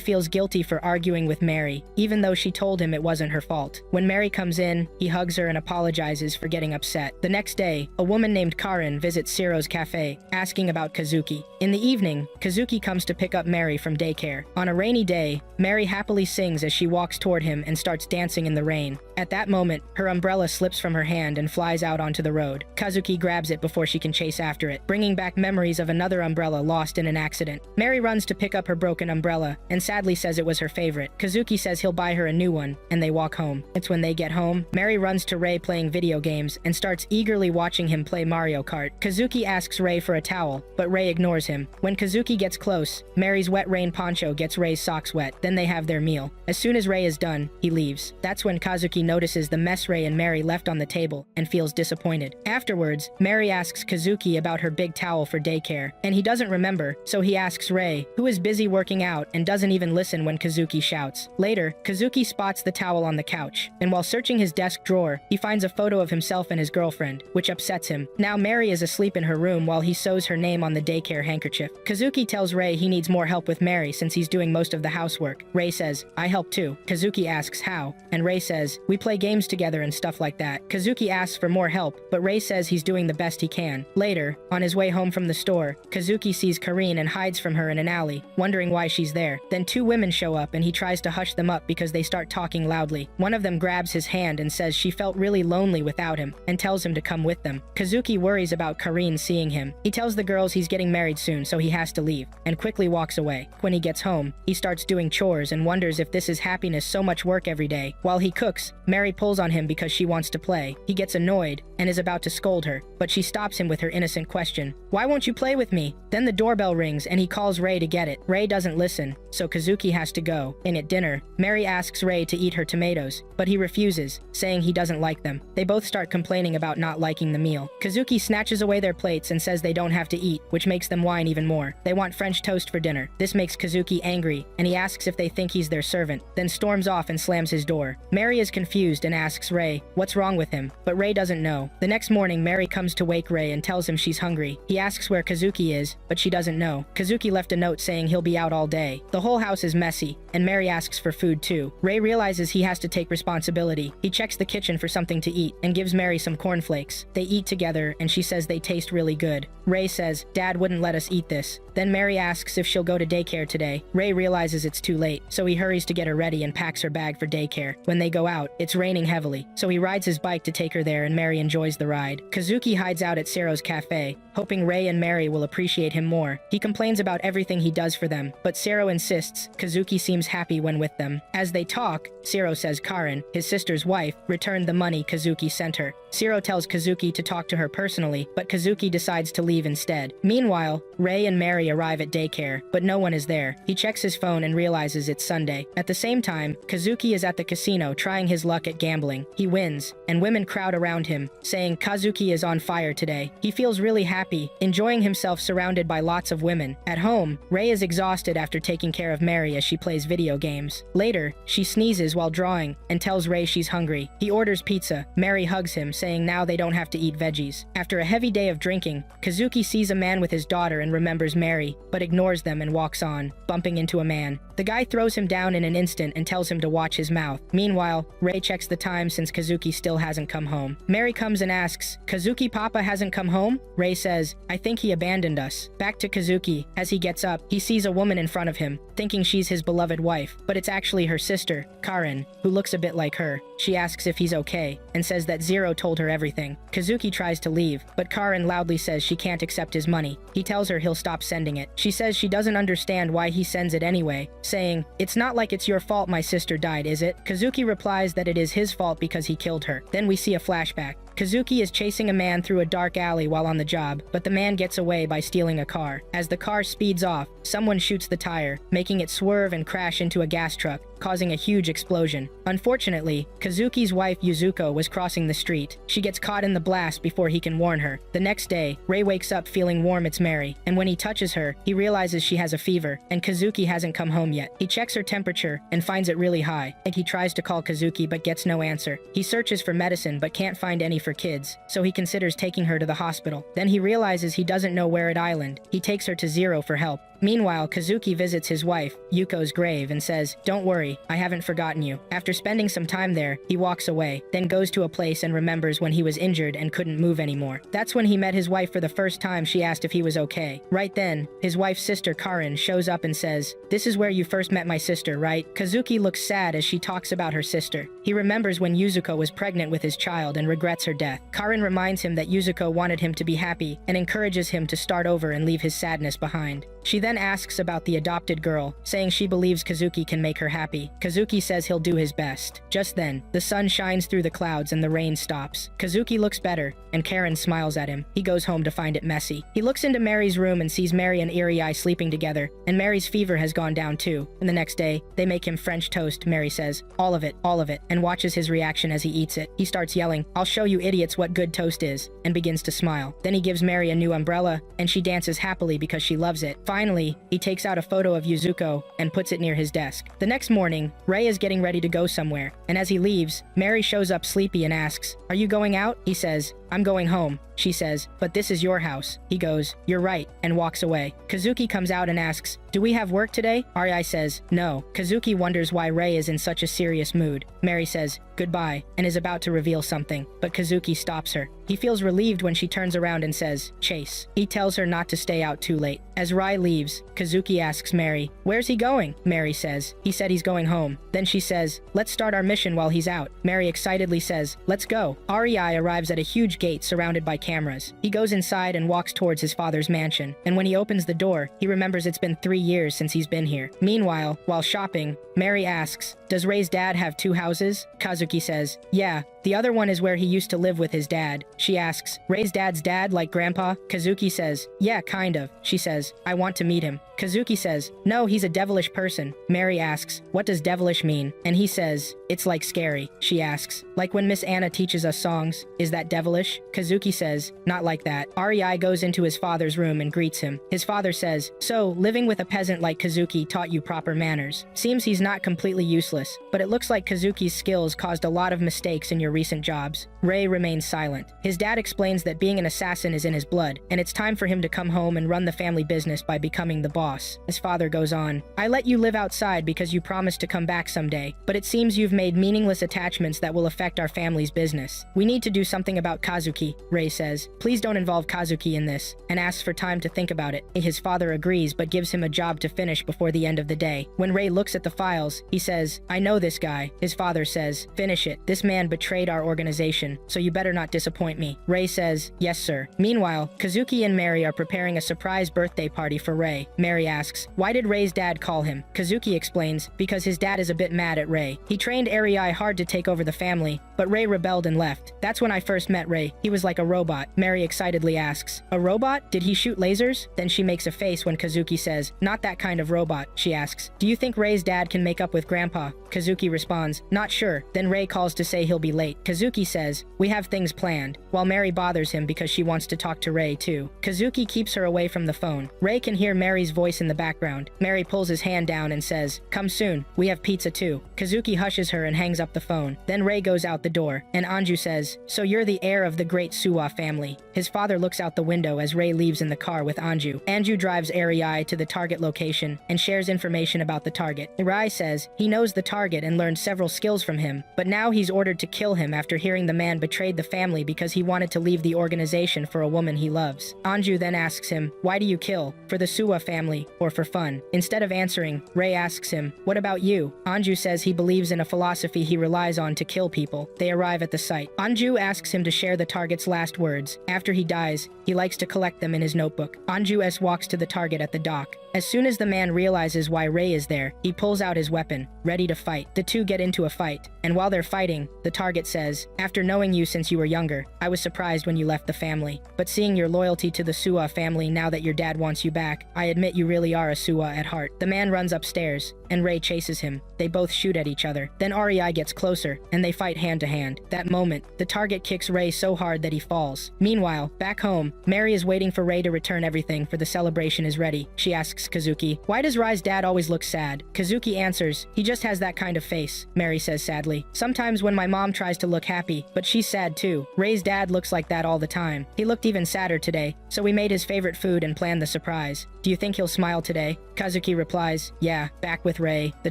feels guilty for arguing with Mary, even though she told him it wasn't her fault. When Mary comes in, he hugs her and apologizes for getting upset. The next day, a woman named Karin visits Ciro's cafe, asking about Kazuki. In the evening, Kazuki comes to pick up Mary from daycare. On a rainy day, Mary happily sings as she walks toward him and starts dancing in the rain. At that moment, her umbrella slips from her hand and flies out onto the road. Kazuki grabs it before she can chase after it, bringing back memories of another umbrella lost in an accident. Mary runs to pick up her broken umbrella and sadly says it was her favorite. Kazuki says he'll buy her a new one, and they walk home. It's when they get home, Mary runs to Ray playing video games and starts eagerly watching him play Mario Kart. Kazuki asks Ray for a towel, but Ray ignores him. When Kazuki gets close, Mary's wet rain poncho gets Ray's socks wet. Then they have their meal. As soon as Ray is done, he leaves. That's when Kazuki notices the mess Ray and Mary left on the table and feels disappointed. Afterwards, Mary asks Kazuki about her big towel for daycare, and he doesn't remember, so he asks Ray, who is busy working out and doesn't even listen when Kazuki shouts. Later, Kazuki spots the towel on the couch, and while searching his desk drawer, he finds a photo of himself and his girlfriend, which upsets him. Now Mary is asleep in her room while he sews her name on the daycare handkerchief. Kazuki tells Ray he needs more help with Mary since he's doing most of the housework. Ray says, "I help too." Kazuki asks how, and Ray says, "We play games together and stuff like that." Kazuki asks for more help, but Ray says he's doing the best he can. Later, on his way home from the store, Kazuki sees Karin and hides from her in an alley, wondering why she's there. Then two women show up and he tries to hush them up because they start talking loudly. One of them grabs his hand and says she felt really lonely without him, and tells him to come with them. Kazuki worries about Karin seeing him. He tells the girls he's getting married soon, so he has to leave, and quickly walks away. When he gets home, he starts doing chores and wonders if this is happiness, so much work every day. While he cooks, Mary pulls on him because she wants to play. He gets annoyed and is about to scold her, but she stops him with her innocent question, "Why won't you play with me?" Then the doorbell rings and he calls Ray to get it. Ray doesn't listen, so Kazuki has to go. And at dinner, Mary asks Ray to eat her tomatoes, but he refuses, saying he doesn't like them. They both start complaining about not liking the meal. Kazuki snatches away their plates and says they don't have to eat, which makes them whine even more. They want French toast for dinner. This makes Kazuki angry, and he asks if they think he's their servant, then storms off and slams his door. Mary is confused and asks Ray what's wrong with him, but Ray doesn't know. The next morning, Mary comes to wake Ray and tells him she's hungry. He asks where Kazuki is, but she doesn't know. Kazuki left a note saying he'll be out all day. The whole house is messy, and Mary asks for food too. Ray realizes he has to take responsibility. He checks the kitchen for something to eat and gives Mary some cornflakes. They eat together and she says they taste really good. Ray says, "Dad wouldn't let us eat this." Then Mary asks if she'll go to daycare today. Ray realizes it's too late, so he hurries to get her ready and packs her bag for daycare. When they go out, it's raining heavily, so he rides his bike to take her there and Mary enjoys the ride. Kazuki hides out at Ciro's cafe, hoping Ray and Mary will appreciate him more. He complains about everything he does for them, but Ciro insists Kazuki seems happy when with them. As they talk, Ciro says Karin, his sister's wife, returned the money Kazuki sent her. Ciro tells Kazuki to talk to her personally, but Kazuki decides to leave instead. Meanwhile, Ray and Mary arrive at daycare, but no one is there. He checks his phone and realizes it's Sunday. At the same time, Kazuki is at the casino trying his luck at gambling. He wins, and women crowd around him, saying Kazuki is on fire today. He feels really happy, enjoying himself surrounded by lots of women. At home, Ray is exhausted after taking care of Mary as she plays video games. Later, she sneezes while drawing and tells Ray she's hungry. He orders pizza. Mary hugs him, saying now they don't have to eat veggies. After a heavy day of drinking, Kazuki sees a man with his daughter and remembers Mary, but ignores them and walks on, bumping into a man. The guy throws him down in an instant and tells him to watch his mouth. Meanwhile, Rei checks the time since Kazuki still hasn't come home. Mary comes and asks, "Kazuki Papa hasn't come home?" Rei says, "I think he abandoned us." Back to Kazuki. As he gets up, he sees a woman in front of him, thinking she's his beloved wife, but it's actually her sister, Karin, who looks a bit like her. She asks if he's okay, and says that Zero told her everything. Kazuki tries to leave, but Karin loudly says she can't accept his money. He tells her he'll stop sending it. She says she doesn't understand why he sends it anyway, saying, "It's not like it's your fault my sister died, is it?" Kazuki replies that it is his fault because he killed her. Then we see a flashback. Kazuki is chasing a man through a dark alley while on the job, but the man gets away by stealing a car. As the car speeds off, someone shoots the tire, making it swerve and crash into a gas truck, causing a huge explosion. Unfortunately, Kazuki's wife Yuzuko was crossing the street. She gets caught in the blast before he can warn her. The next day, Rei wakes up feeling warm. It's Mary, and when he touches her, he realizes she has a fever, and Kazuki hasn't come home yet. He checks her temperature and finds it really high, and he tries to call Kazuki but gets no answer. He searches for medicine but can't find any for kids, so he considers taking her to the hospital. Then he realizes he doesn't know where at Island. He takes her to Zero for help. Meanwhile, Kazuki visits his wife, Yuko's grave, and says, "Don't worry, I haven't forgotten you." After spending some time there, he walks away, then goes to a place and remembers when he was injured and couldn't move anymore. That's when he met his wife for the first time. She asked if he was okay. Right then, his wife's sister Karin shows up and says, "This is where you first met my sister, right?" Kazuki looks sad as she talks about her sister. He remembers when Yuzuko was pregnant with his child and regrets her death. Karin reminds him that Yuzuko wanted him to be happy and encourages him to start over and leave his sadness behind. She then asks about the adopted girl, saying she believes Kazuki can make her happy. Kazuki says he'll do his best. Just then, the sun shines through the clouds and the rain stops. Kazuki looks better, and Karen smiles at him. He goes home to find it messy. He looks into Mary's room and sees Mary and Irie sleeping together, and Mary's fever has gone down too. And the next day, they make him French toast. Mary says, all of it," and watches his reaction as he eats it. He starts yelling, "I'll show you idiots what good toast is," and begins to smile. Then he gives Mary a new umbrella, and she dances happily because she loves it. Finally, he takes out a photo of Yuzuko and puts it near his desk. The next morning, Rei is getting ready to go somewhere, and as he leaves, Mary shows up sleepy and asks, "Are you going out?" He says, "I'm going home." She says, "But this is your house." He goes, "You're right," and walks away. Kazuki comes out and asks, "Do we have work today?" Arai says, "No." Kazuki wonders why Rei is in such a serious mood. Mary says, "Goodbye," and is about to reveal something, but Kazuki stops her. He feels relieved when she turns around and says, "Chase." He tells her not to stay out too late. As Rai leaves, Kazuki asks Mary, "Where's he going?" Mary says, "He said he's going home." Then she says, "Let's start our mission while he's out." Mary excitedly says, "Let's go." Arai arrives at a huge gate surrounded by cameras. He goes inside and walks towards his father's mansion, and when he opens the door, he remembers it's been 3 years since he's been here. Meanwhile, while shopping, Mary asks, "Does Rei's dad have 2 houses?" Kazuki says, "Yeah. The other one is where he used to live with his dad." She asks, "Rei's dad's dad like grandpa?" Kazuki says, "Yeah, kind of." She says, "I want to meet him." Kazuki says, "No, he's a devilish person." Mary asks, "What does devilish mean?" And he says, "It's like scary." She asks, "Like when Miss Anna teaches us songs, is that devilish?" Kazuki says, "Not like that." Arai goes into his father's room and greets him. His father says, "So, living with a peasant like Kazuki taught you proper manners. Seems he's not completely useless, but it looks like Kazuki's skills caused a lot of mistakes in your recent jobs." Rei remains silent. His dad explains that being an assassin is in his blood, and it's time for him to come home and run the family business by becoming the boss. His father goes on, "I let you live outside because you promised to come back someday, but it seems you've made meaningless attachments that will affect our family's business. We need to do something about Kazuki," Rei says. "Please don't involve Kazuki in this," and asks for time to think about it. His father agrees but gives him a job to finish before the end of the day. When Rei looks at the files, he says, "I know this guy." His father says, "Finish it. This man betrayed our organization, so you better not disappoint me." Rei says, "Yes, sir." Meanwhile, Kazuki and Mary are preparing a surprise birthday party for Rei. Mary asks, "Why did Rei's dad call him?" Kazuki explains, "Because his dad is a bit mad at Rei. He trained Arai hard to take over the family, but Rei rebelled and left. That's when I first met Rei. He was like a robot." Mary excitedly asks, "A robot? Did he shoot lasers?" Then she makes a face when Kazuki says, "Not that kind of robot." She asks, "Do you think Rei's dad can make up with Grandpa?" Kazuki responds, not sure. Then Rei calls to say he'll be late. Kazuki says, we have things planned, while Mary bothers him because she wants to talk to Rei too. Kazuki keeps her away from the phone. Rei can hear Mary's voice in the background. Mary pulls his hand down and says, come soon, we have pizza too. Kazuki hushes her and hangs up the phone. Then Rei goes out the door, and Anju says, so you're the heir of the great Suwa family. His father looks out the window as Rei leaves in the car with Anju. Anju drives Rai to the target location and shares information about the target. Rai says he knows the target and learned several skills from him, but now he's ordered to kill him after hearing the man betrayed the family because he wanted to leave the organization for a woman he loves. Anju then asks him, why do you kill? For the Suwa family or for fun? Instead of answering, Rei asks him, what about you? Anju says he believes in a philosophy he relies on to kill people. They arrive at the site. Anju asks him to share the target's last words. After he dies, he likes to collect them in his notebook. Anju walks to the target at the dock. As soon as the man realizes why Rei is there, he pulls out his weapon, ready to fight. The two get into a fight, and while they're fighting, the target says, after knowing you since you were younger, I was surprised when you left the family. But seeing your loyalty to the Suwa family now that your dad wants you back, I admit you really are a Suwa at heart. The man runs upstairs, and Rei chases him. They both shoot at each other. Then Rei gets closer, and they fight hand to hand. That moment, the target kicks Rei so hard that he falls. Meanwhile, back home, Mary is waiting for Rei to return everything for the celebration is ready. She asks Kazuki, why does Rai's dad always look sad? Kazuki answers, he just has that kind of face. Mary says sadly, sometimes when my mom tries to look happy, but she's sad too. Rei's dad looks like that all the time. He looked even sadder today, so we made his favorite food and planned the surprise. Do you think he'll smile today? Kazuki replies, yeah. Back with Rei, the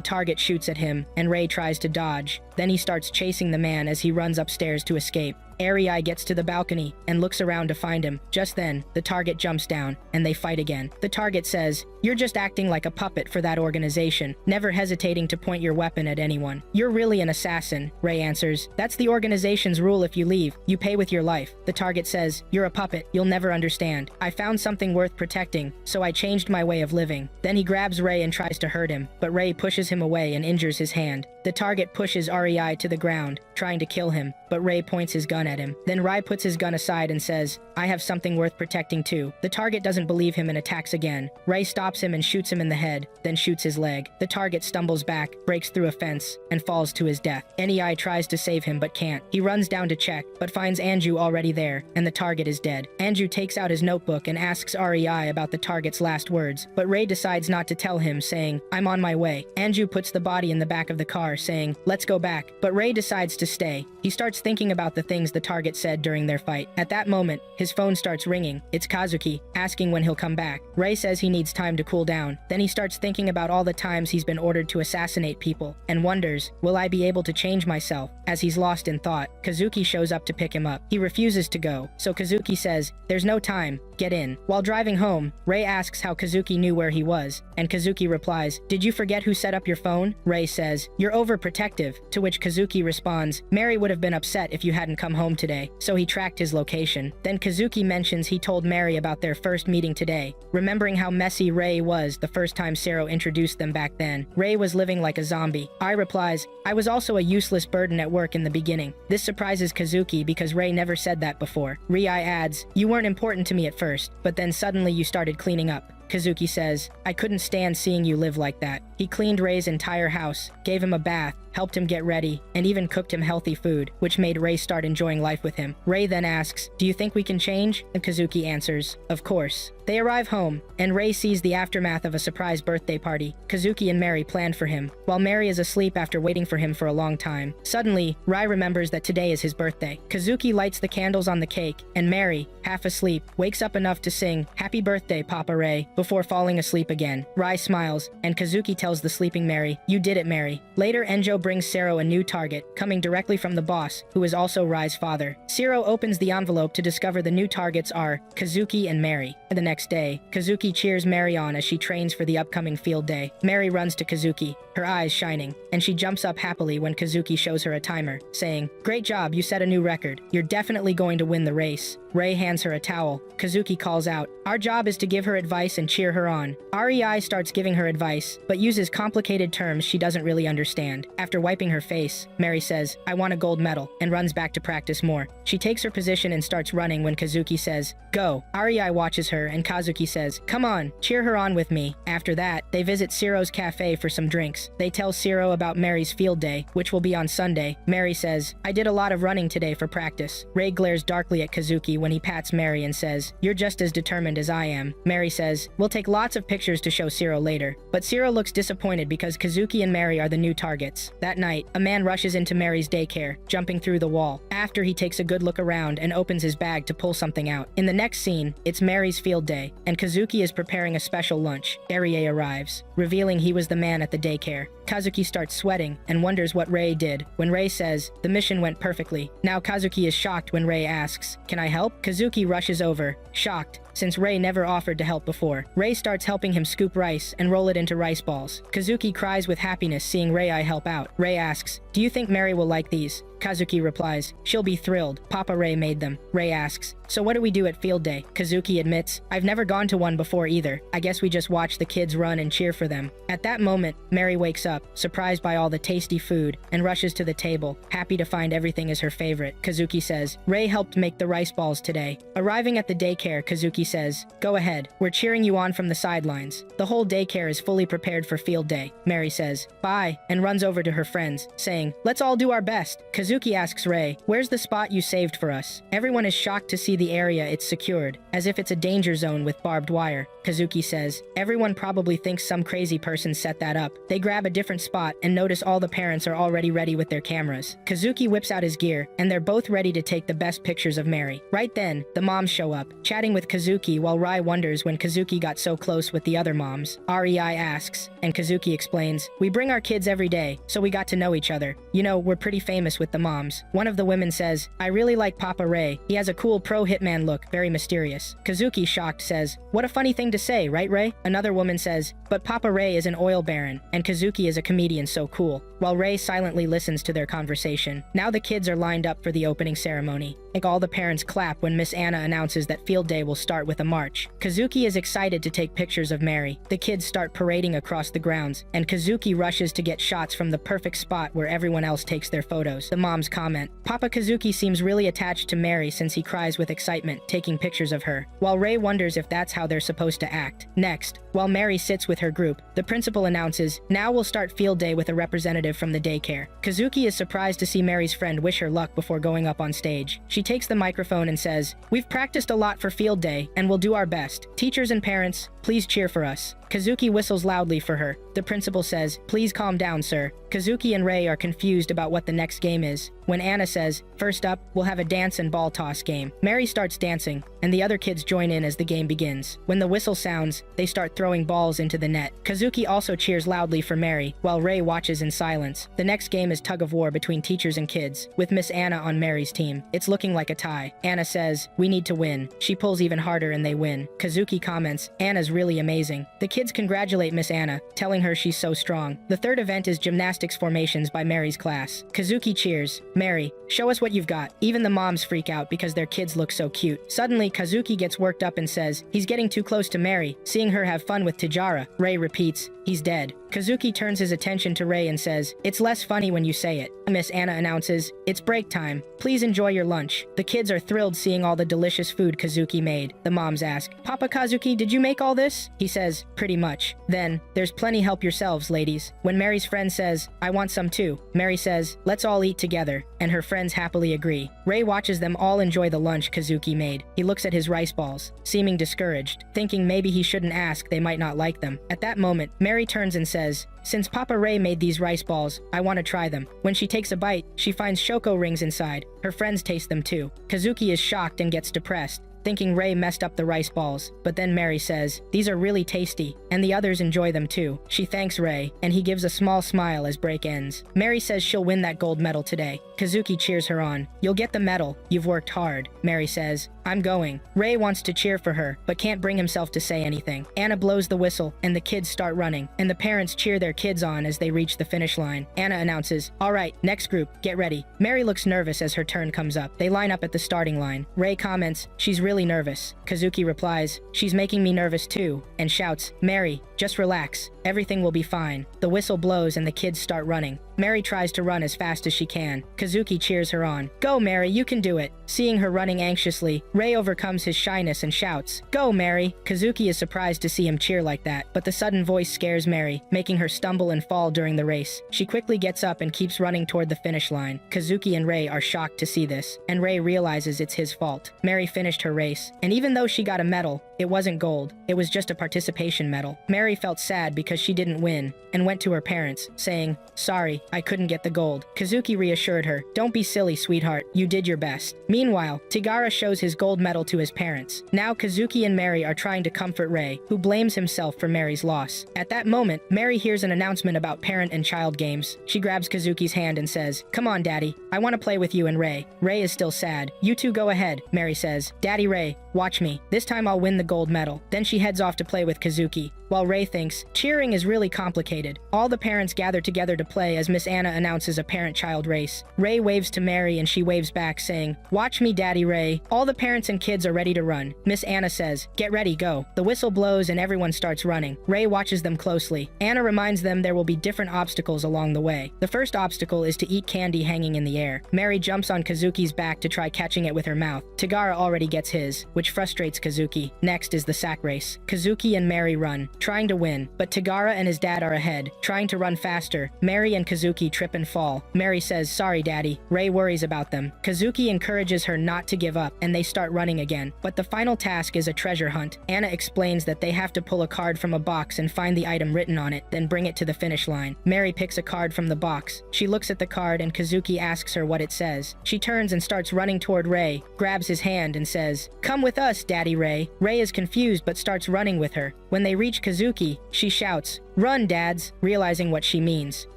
target shoots at him, and Rei tries to dodge. Then he starts chasing the man as he runs upstairs to escape. Rai gets to the balcony and looks around to find him. Just then, the target jumps down, and they fight again. The target says, you're just acting like a puppet for that organization, never hesitating to point your weapon at anyone. You're really an assassin, Rei answers. That's the organization's rule. If you leave, you pay with your life. The target says, you're a puppet, you'll never understand. I found something worth protecting, so I changed my way of living. Then he grabs Rei and tries to hurt him, but Rei pushes him away and injures his hand. The target pushes Rei to the ground, trying to kill him, but Rei points his gun at him. Then Rei puts his gun aside and says, I have something worth protecting too. The target doesn't believe him and attacks again. Rei stops him and shoots him in the head, then shoots his leg. The target stumbles back, breaks through a fence, and falls to his death. Nei tries to save him but can't. He runs down to check, but finds Anju already there, and the target is dead. Anju takes out his notebook and asks Rei about the target's last words, but Rei decides not to tell him, saying, I'm on my way. Anju puts the body in the back of the car, saying, let's go back, but Rei decides to stay. He starts thinking about the things the target said during their fight. At that moment, his phone starts ringing. It's Kazuki, asking when he'll come back. Rei says he needs time to cool down. Then he starts thinking about all the times he's been ordered to assassinate people, and wonders, will I be able to change myself? As he's lost in thought, Kazuki shows up to pick him up. He refuses to go, so Kazuki says, there's no time, get in. While driving home, Rei asks how Kazuki knew where he was, and Kazuki replies, did you forget who set up your phone? Rei says, you're overprotective, to which Kazuki responds, Mary would have been upset if you hadn't come home today, so he tracked his location. Then Kazuki mentions he told Mary about their first meeting today, remembering how messy Rei was the first time Sero introduced them back then. Rei was living like a zombie. I replies, I was also a useless burden at work in the beginning. This surprises Kazuki because Rei never said that before. Rei adds, you weren't important to me at first, but then suddenly you started cleaning up. Kazuki says, I couldn't stand seeing you live like that. He cleaned Rei's entire house, gave him a bath, helped him get ready, and even cooked him healthy food, which made Rei start enjoying life with him. Rei then asks, do you think we can change? And Kazuki answers, of course. They arrive home, and Rei sees the aftermath of a surprise birthday party Kazuki and Mary planned for him, while Mary is asleep after waiting for him for a long time. Suddenly, Rei remembers that today is his birthday. Kazuki lights the candles on the cake, and Mary, half asleep, wakes up enough to sing, Happy Birthday, Papa Rei, before falling asleep again. Rei smiles, and Kazuki tells the sleeping Mary, you did it, Mary. Later, Enjo brings Sero a new target, coming directly from the boss, who is also Rei's father. Sero opens the envelope to discover the new targets are Kazuki and Mary. The next day, Kazuki cheers Mary on as she trains for the upcoming field day. Mary runs to Kazuki, her eyes shining, and she jumps up happily when Kazuki shows her a timer, saying, great job, you set a new record. You're definitely going to win the race. Rei hands her a towel. Kazuki calls out, "Our job is to give her advice and cheer her on." REI starts giving her advice, but uses complicated terms she doesn't really understand. After wiping her face, Mary says, "I want a gold medal," and runs back to practice more. She takes her position and starts running when Kazuki says, "Go." REI watches her and Kazuki says, "Come on, cheer her on with me." After that, they visit Ciro's cafe for some drinks. They tell Ciro about Mary's field day, which will be on Sunday. Mary says, "I did a lot of running today for practice." Rei glares darkly at Kazuki when he pats Mary and says, "You're just as determined as I am." Mary says, "We'll take lots of pictures to show Ciro later." But Ciro looks disappointed because Kazuki and Mary are the new targets. That night, a man rushes into Mary's daycare, jumping through the wall. After he takes a good look around and opens his bag to pull something out. In the next scene, it's Mary's field day, and Kazuki is preparing a special lunch. Arie arrives, revealing he was the man at the daycare. Kazuki starts sweating and wonders what Rei did, when Rei says, "The mission went perfectly." Now Kazuki is shocked when Rei asks, "Can I help?" Kazuki rushes over, shocked, since Rei never offered to help before. Rei starts helping him scoop rice and roll it into rice balls. Kazuki cries with happiness seeing Rei help out. Rei asks, "Do you think Mary will like these?" Kazuki replies, "She'll be thrilled. Papa Rei made them." Rei asks, "So what do we do at field day?" Kazuki admits, "I've never gone to one before either. I guess we just watch the kids run and cheer for them." At that moment, Mary wakes up, surprised by all the tasty food, and rushes to the table, happy to find everything is her favorite. Kazuki says, "Rei helped make the rice balls today." Arriving at the daycare, Kazuki says, "Go ahead. We're cheering you on from the sidelines." The whole daycare is fully prepared for field day. Mary says, "Bye," and runs over to her friends, saying, "Let's all do our best." Kazuki asks Rei, "Where's the spot you saved for us?" Everyone is shocked to see the area it's secured, as if it's a danger zone with barbed wire. Kazuki says, "Everyone probably thinks some crazy person set that up." They grab a different spot and notice all the parents are already ready with their cameras. Kazuki whips out his gear, and they're both ready to take the best pictures of Mary. Right then, the moms show up, chatting with Kazuki while Rai wonders when Kazuki got so close with the other moms. REI asks, and Kazuki explains, "We bring our kids every day, so we got to know each other. You know, we're pretty famous with the moms." One of the women says, "I really like Papa Rei. He has a cool pro hitman look, very mysterious." Kazuki, shocked, says, "What a funny thing to say, right, Rei?" Another woman says, "But Papa Rei is an oil baron, and Kazuki is a comedian, so cool." While Rei silently listens to their conversation. Now the kids are lined up for the opening ceremony. Like all the parents clap when Miss Anna announces that field day will start with a march. Kazuki is excited to take pictures of Mary. The kids start parading across the grounds, and Kazuki rushes to get shots from the perfect spot where everyone else takes their photos. The moms comment, "Papa Kazuki seems really attached to Mary since he cries with excitement, taking pictures of her." While Rei wonders if that's how they're supposed to act. Next, while Mary sits with her group, the principal announces, "Now we'll start field day with a representative from the daycare." Kazuki is surprised to see Mary's friend wish her luck before going up on stage. She takes the microphone and says, "We've practiced a lot for field day, and we'll do our best. Teachers and parents, please cheer for us." Kazuki whistles loudly for her. The principal says, "Please calm down, sir." Kazuki and Rei are confused about what the next game is, when Anna says, "First up, we'll have a dance and ball toss game." Mary starts dancing, and the other kids join in as the game begins. When the whistle sounds, they start throwing balls into the net. Kazuki also cheers loudly for Mary, while Rei watches in silence. The next game is tug of war between teachers and kids, with Miss Anna on Mary's team. It's looking like a tie. Anna says, "We need to win." She pulls even harder and they win. Kazuki comments, "Anna's really amazing." The kids congratulate Miss Anna, telling her she's so strong. The third event is gymnastics formations by Mary's class. Kazuki cheers, "Mary, show us what you've got." Even the moms freak out because their kids look so cute. Suddenly, Kazuki gets worked up and says, "He's getting too close to Mary." Seeing her have fun with Tajara, Rei repeats, "He's dead." Kazuki turns his attention to Rei and says, "It's less funny when you say it." Miss Anna announces, "It's break time. Please enjoy your lunch." The kids are thrilled seeing all the delicious food Kazuki made. The moms ask, "Papa Kazuki, did you make all this?" He says, "Pretty much." Then, "There's plenty, help yourselves, ladies." When Mary's friend says, "I want some too," Mary says, "Let's all eat together," and her friends happily agree. Rei watches them all enjoy the lunch Kazuki made. He looks at his rice balls, seeming discouraged, thinking maybe he shouldn't ask, they might not like them. At that moment, Mary turns and says, "Since Papa Rei made these rice balls, I want to try them." When she takes a bite, she finds shoko rings inside. Her friends taste them too. Kazuki is shocked and gets depressed. thinking Rei messed up the rice balls, but then Mary says, "These are really tasty, and the others enjoy them too." She thanks Rei, and he gives a small smile as break ends. Mary says she'll win that gold medal today. Kazuki cheers her on. "You'll get the medal, you've worked hard." Mary says, "I'm going." Rei wants to cheer for her, but can't bring himself to say anything. Anna blows the whistle, and the kids start running, and the parents cheer their kids on as they reach the finish line. Anna announces, "All right, next group, get ready." Mary looks nervous as her turn comes up. They line up at the starting line. Rei comments, "She's really nervous." Kazuki replies, "She's making me nervous too," and shouts, "Mary, just relax. Everything will be fine." The whistle blows and the kids start running. Mary tries to run as fast as she can. Kazuki cheers her on. "Go, Mary, you can do it." Seeing her running anxiously, Rei overcomes his shyness and shouts, "Go, Mary." Kazuki is surprised to see him cheer like that, but the sudden voice scares Mary, making her stumble and fall during the race. She quickly gets up and keeps running toward the finish line. Kazuki and Rei are shocked to see this, and Rei realizes it's his fault. Mary finished her race, and even though she got a medal, it wasn't gold. It was just a participation medal. Mary felt sad because she didn't win, and went to her parents, saying, "Sorry, I couldn't get the gold." Kazuki reassured her, "Don't be silly, sweetheart. You did your best." Meanwhile, Tigara shows his gold medal to his parents. Now Kazuki and Mary are trying to comfort Rei, who blames himself for Mary's loss. At that moment, Mary hears an announcement about parent and child games. She grabs Kazuki's hand and says, "Come on, Daddy. I want to play with you and Rei." Rei is still sad. "You two go ahead," Mary says. "Daddy Rei, watch me. This time I'll win the gold medal." Then she heads off to play with Kazuki, while Rei thinks, cheering is really complicated. All the parents gather together to play as Miss Anna announces a parent-child race. Rei waves to Mary and she waves back saying, "Watch me, Daddy Rei." All the parents and kids are ready to run. Miss Anna says, "Get ready, go." The whistle blows and everyone starts running. Rei watches them closely. Anna reminds them there will be different obstacles along the way. The first obstacle is to eat candy hanging in the air. Mary jumps on Kazuki's back to try catching it with her mouth. Tigara already gets his, which frustrates Kazuki. Next is the sack race. Kazuki and Mary run, trying to win, but Tigara and his dad are ahead, trying to run faster. Mary and Kazuki trip and fall. Mary says, "Sorry, Daddy." Rei worries about them. Kazuki encourages her not to give up, and they start running again. But the final task is a treasure hunt. Anna explains that they have to pull a card from a box and find the item written on it, then bring it to the finish line. Mary picks a card from the box. She looks at the card and Kazuki asks her what it says. She turns and starts running toward Rei, grabs his hand and says, "Come with us, Daddy Rei." Rei is confused but starts running with her. When they reach Kazuki, she shouts, "Run, dads," realizing what she means.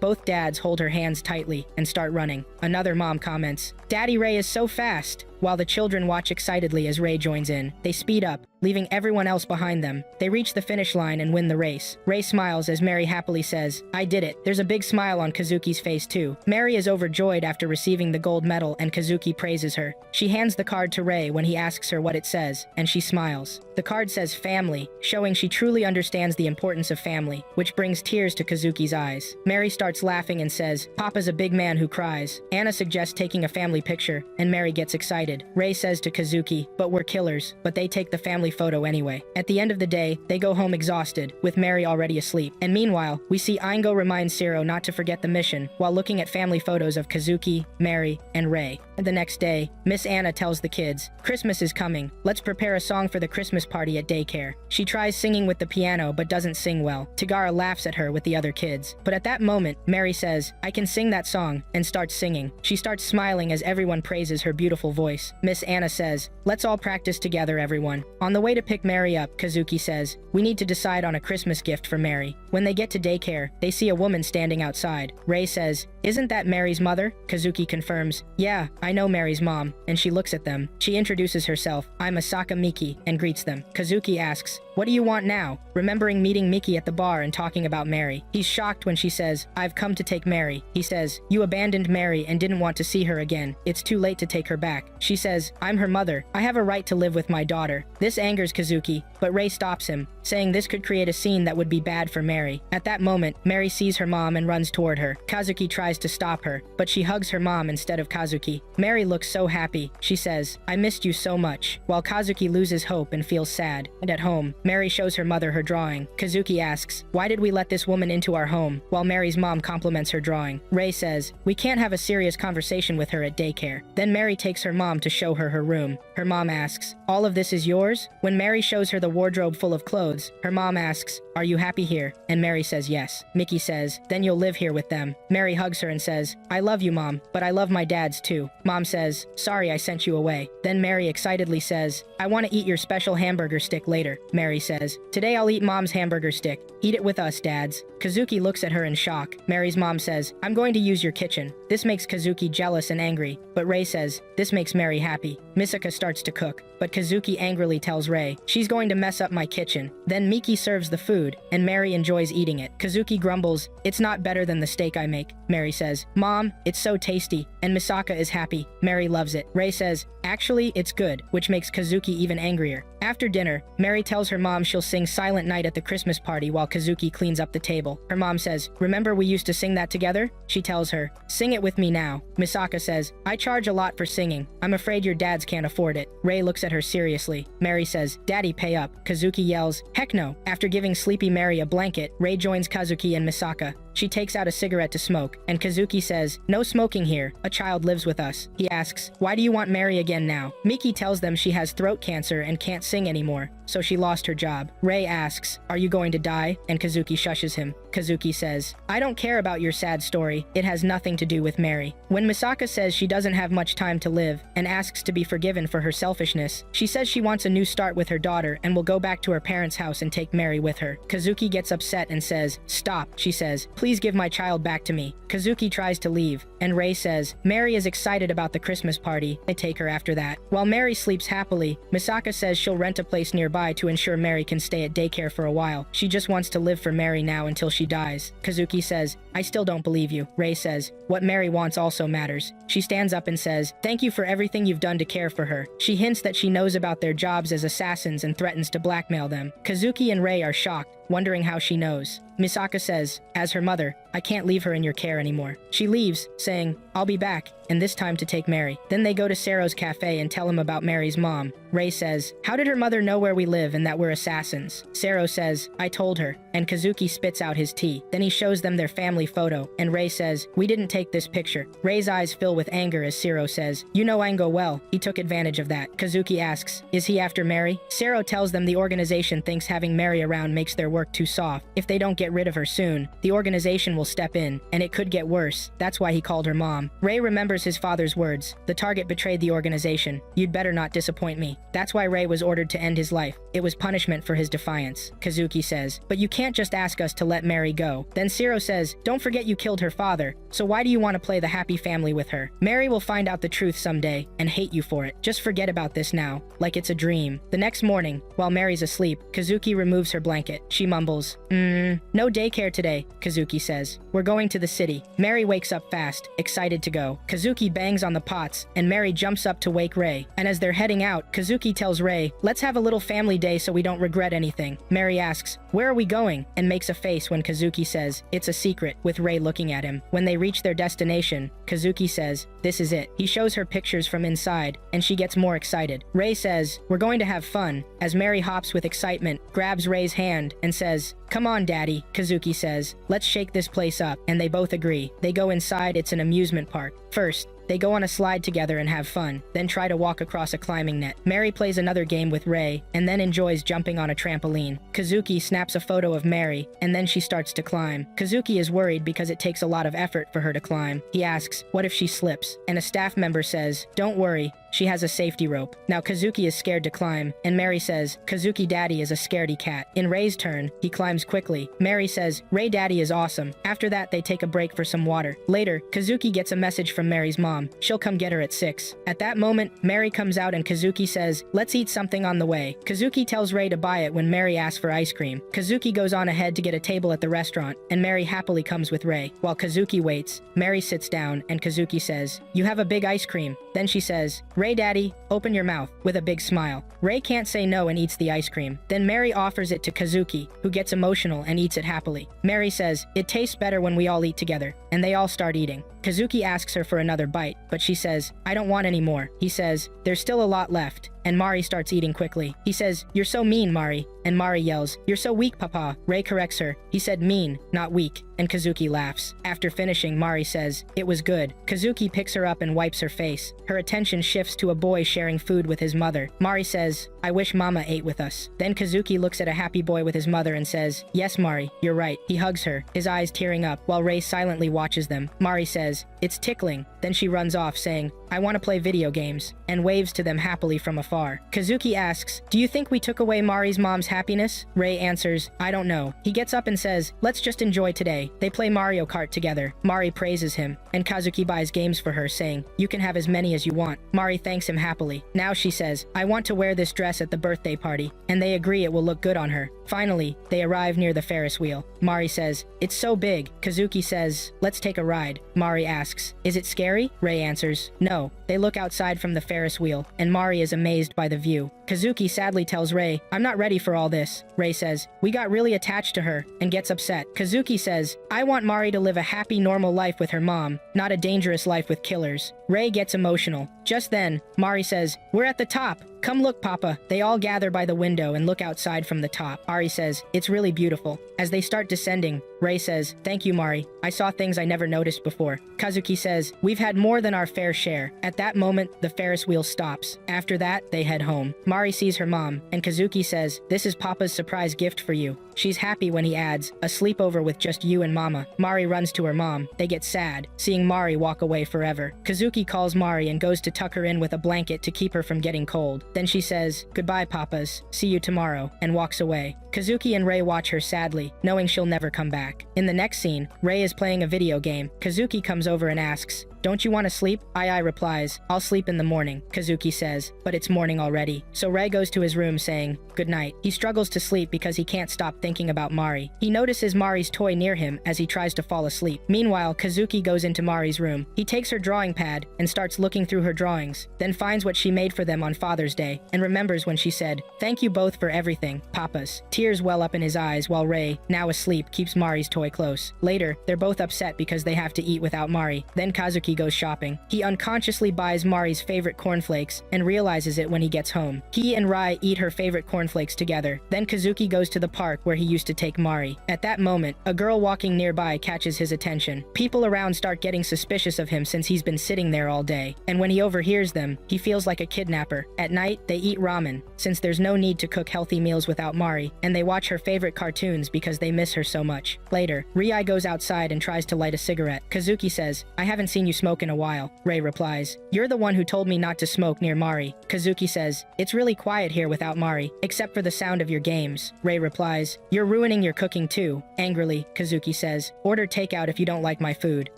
Both dads hold her hands tightly and start running. Another mom comments, "Daddy Rei is so fast," while the children watch excitedly as Rei joins in. They speed up, leaving everyone else behind them. They reach the finish line and win the race. Rei smiles as Mary happily says, "I did it." There's a big smile on Kazuki's face too. Mary is overjoyed after receiving the gold medal and Kazuki praises her. She hands the card to Rei when he asks her what it says, and she smiles. The card says family, showing she truly understands the importance of family, which brings tears to Kazuki's eyes. Mary starts laughing and says, "Papa's a big man who cries." Anna suggests taking a family picture, and Mary gets excited. Rei says to Kazuki, "But we're killers," but they take the family photo anyway. At the end of the day, they go home exhausted, with Mary already asleep. And meanwhile, we see Aingo remind Siro not to forget the mission, while looking at family photos of Kazuki, Mary, and Rei. The next day, Miss Anna tells the kids, "Christmas is coming. Let's prepare a song for the Christmas party at daycare." She tries singing with the piano but doesn't sing well. Tigara laughs at her with the other kids. But at that moment, Mary says, "I can sing that song," and starts singing. She starts smiling as everyone praises her beautiful voice. Miss Anna says, "Let's all practice together, everyone." On the way to pick Mary up, Kazuki says, "We need to decide on a Christmas gift for Mary." When they get to daycare, they see a woman standing outside. Rei says, "Isn't that Mary's mother?" Kazuki confirms, "Yeah, I know Mary's mom," and she looks at them. She introduces herself, "I'm Asaka Miki," and greets them. Kazuki asks, "What do you want now?" remembering meeting Miki at the bar and talking about Mary. He's shocked when she says, "I've come to take Mary." He says, "You abandoned Mary and didn't want to see her again. It's too late to take her back." She says, "I'm her mother. I have a right to live with my daughter." This angers Kazuki, but Rei stops him, saying this could create a scene that would be bad for Mary. At that moment, Mary sees her mom and runs toward her. Kazuki tries to stop her, but she hugs her mom instead of Kazuki. Mary looks so happy. She says, "I missed you so much," while Kazuki loses hope and feels sad. And at home, Mary shows her mother her drawing. Kazuki asks, why did we let this woman into our home? While Mary's mom compliments her drawing. Ray says, we can't have a serious conversation with her at daycare. Then Mary takes her mom to show her her room. Her mom asks, all of this is yours? When Mary shows her the wardrobe full of clothes, her mom asks, are you happy here? And Mary says yes. Mickey says, then you'll live here with them. Mary hugs her and says, I love you, Mom, but I love my dad's too. Mom says, sorry I sent you away. Then Mary excitedly says, I want to eat your special hamburger stick later. Mary says, today I'll eat Mom's hamburger stick. Eat it with us, Dads. Kazuki looks at her in shock. Mary's mom says, I'm going to use your kitchen. This makes Kazuki jealous and angry, but Ray says, this makes Mary happy. Misaka starts to cook, but Kazuki angrily tells Ray, she's going to mess up my kitchen. Then Miki serves the food, and Mary enjoys eating it. Kazuki grumbles, it's not better than the steak I make. Mary says, Mom, it's so tasty, and Misaka is happy. Mary loves it. Ray says, actually, it's good, which makes Kazuki even angrier. After dinner, Mary tells her mom she'll sing Silent Night at the Christmas party while Kazuki cleans up the table. Her mom says, remember we used to sing that together? She tells her, sing it with me now. Misaka says, I charge a lot for singing. I'm afraid your dads can't afford it. Ray looks at her seriously. Mary says, Daddy, pay up. Kazuki yells, heck no. After giving sleepy Mary a blanket, Ray joins Kazuki and Misaka. She takes out a cigarette to smoke, and Kazuki says, no smoking here. A child lives with us. He asks, why do you want Mary again now? Miki tells them she has throat cancer and can't sing anymore, so she lost her job. Ray asks, are you going to die? And Kazuki shushes him. Kazuki says, I don't care about your sad story. It has nothing to do with Mary. When Misaka says she doesn't have much time to live and asks to be forgiven for her selfishness, she says she wants a new start with her daughter and will go back to her parents' house and take Mary with her. Kazuki gets upset and says, stop. She says, please give my child back to me. Kazuki tries to leave, and Ray says, Mary is excited about the Christmas party. They take her after that. While Mary sleeps happily, Misaka says she'll rent a place nearby to ensure Mary can stay at daycare for a while. She just wants to live for Mary now until she dies. Kazuki says, I still don't believe you. Ray says, what Mary wants also matters. She stands up and says, thank you for everything you've done to care for her. She hints that she knows about their jobs as assassins and threatens to blackmail them. Kazuki and Ray are shocked, wondering how she knows. Misaka says, as her mother, I can't leave her in your care anymore. She leaves, saying, I'll be back, and this time to take Mary. Then they go to Sero's cafe and tell him about Mary's mom. Ray says, how did her mother know where we live and that we're assassins? Sero says, I told her, and Kazuki spits out his tea. Then he shows them their family photo, and Ray says, we didn't take this picture. Ray's eyes fill with anger as Sero says, you know Ango well, he took advantage of that. Kazuki asks, is he after Mary? Sero tells them the organization thinks having Mary around makes their work too soft. If they don't get rid of her soon, the organization will step in, and it could get worse. That's why he called her mom. Ray remembers his father's words, the target betrayed the organization. You'd better not disappoint me. That's why Ray was ordered to end his life. It was punishment for his defiance. Kazuki says, but you can't just ask us to let Mary go. Then Sero says, don't forget you killed her father, so why do you want to play the happy family with her? Mary will find out the truth someday, and hate you for it. Just forget about this now, like it's a dream. The next morning, while Mary's asleep, Kazuki removes her blanket. She mumbles, no daycare today, Kazuki says. We're going to the city. Mary wakes up fast, excited to go. Kazuki bangs on the pots, and Mary jumps up to wake Ray. And as they're heading out, Kazuki tells Ray, let's have a little family day so we don't regret anything. Mary asks, where are we going? And makes a face when Kazuki says, it's a secret, with Ray looking at him. When they reach their destination, Kazuki says, this is it. He shows her pictures from inside, and she gets more excited. Ray says, we're going to have fun, as Mary hops with excitement, grabs Ray's hand, and says, come on, Daddy, Kazuki says, let's shake this place up, and they both agree. They go inside. It's an amusement park. First, they go on a slide together and have fun, then try to walk across a climbing net. Mary plays another game with Ray, and then enjoys jumping on a trampoline. Kazuki snaps a photo of Mary, and then she starts to climb. Kazuki is worried because it takes a lot of effort for her to climb. He asks, what if she slips? And a staff member says, don't worry, she has a safety rope. Now Kazuki is scared to climb, and Mary says, Kazuki Daddy is a scaredy cat. In Ray's turn, he climbs quickly. Mary says, Ray Daddy is awesome. After that, they take a break for some water. Later, Kazuki gets a message from Mary's mom. She'll come get her at 6. At that moment, Mary comes out and Kazuki says, let's eat something on the way. Kazuki tells Ray to buy it when Mary asks for ice cream. Kazuki goes on ahead to get a table at the restaurant, and Mary happily comes with Ray. While Kazuki waits, Mary sits down, and Kazuki says, you have a big ice cream. Then she says, Ray Daddy, open your mouth, with a big smile. Ray can't say no and eats the ice cream. Then Mary offers it to Kazuki, who gets emotional and eats it happily. Mary says, it tastes better when we all eat together, and they all start eating. Kazuki asks her for another bite, but she says, I don't want any more. He says, there's still a lot left, and Mari starts eating quickly. He says, "You're so mean, Mari." And Mari yells, "You're so weak, Papa." Rei corrects her. He said mean, not weak. And Kazuki laughs. After finishing, Mari says, "It was good." Kazuki picks her up and wipes her face. Her attention shifts to a boy sharing food with his mother. Mari says, "I wish Mama ate with us." Then Kazuki looks at a happy boy with his mother and says, "Yes, Mari, you're right." He hugs her, his eyes tearing up, while Rei silently watches them. Mari says, "It's tickling." Then she runs off saying, "I want to play video games," and waves to them happily from afar. Kazuki asks, "Do you think we took away Mari's mom's happiness?" Rei answers, "I don't know." He gets up and says, "Let's just enjoy today." They play Mario Kart together. Mari praises him, and Kazuki buys games for her, saying, "You can have as many as you want." Mari thanks him happily. Now she says, "I want to wear this dress at the birthday party," and they agree it will look good on her. Finally, they arrive near the Ferris wheel. Mari says, "It's so big." Kazuki says, "Let's take a ride." Mari asks, "Is it scary?" Rei answers, "No." They look outside from the Ferris wheel, and Mari is amazed by the view. Kazuki sadly tells Rei, "I'm not ready for all this." Rei says, "We got really attached to her," and gets upset. Kazuki says, "I want Mari to live a happy, normal life with her mom, not a dangerous life with killers." Rei gets emotional. Just then, Mari says, "We're at the top. Come look, Papa." They all gather by the window and look outside from the top. Mari says, "It's really beautiful." As they start descending, Rei says, "Thank you, Mari. I saw things I never noticed before." Kazuki says, "We've had more than our fair share." At that moment, the Ferris wheel stops. After that, they head home. Mari sees her mom, and Kazuki says, "This is Papa's surprise gift for you." She's happy when he adds, "A sleepover with just you and Mama." Mari runs to her mom. They get sad, seeing Mari walk away forever. Kazuki calls Mari and goes to tuck her in with a blanket to keep her from getting cold. Then she says, "Goodbye, Papas. See you tomorrow," and walks away. Kazuki and Rei watch her sadly, knowing she'll never come back. In the next scene, Rei is playing a video game. Kazuki comes over and asks, "Don't you want to sleep?" Ai replies, "I'll sleep in the morning." Kazuki says, "But it's morning already." So Rei goes to his room saying, "Good night." He struggles to sleep because he can't stop thinking about Mari. He notices Mari's toy near him as he tries to fall asleep. Meanwhile, Kazuki goes into Mari's room. He takes her drawing pad and starts looking through her drawings, then finds what she made for them on Father's Day, and remembers when she said, "Thank you both for everything, Papas." Tears well up in his eyes while Rei, now asleep, keeps Mari's toy close. Later, they're both upset because they have to eat without Mari. Then Kazuki goes shopping. He unconsciously buys Mari's favorite cornflakes and realizes it when he gets home. He and Rai eat her favorite cornflakes together. Then Kazuki goes to the park where he used to take Mari. At that moment, a girl walking nearby catches his attention. People around start getting suspicious of him since he's been sitting there all day. And when he overhears them, he feels like a kidnapper. At night, they eat ramen, since there's no need to cook healthy meals without Mari, and they watch her favorite cartoons because they miss her so much. Later, Rai goes outside and tries to light a cigarette. Kazuki says, "I haven't seen you smoke in a while." Rei replies, "You're the one who told me not to smoke near Mari." Kazuki says, "It's really quiet here without Mari, except for the sound of your games." Rei replies, "You're ruining your cooking too." Angrily, Kazuki says, "Order takeout if you don't like my food."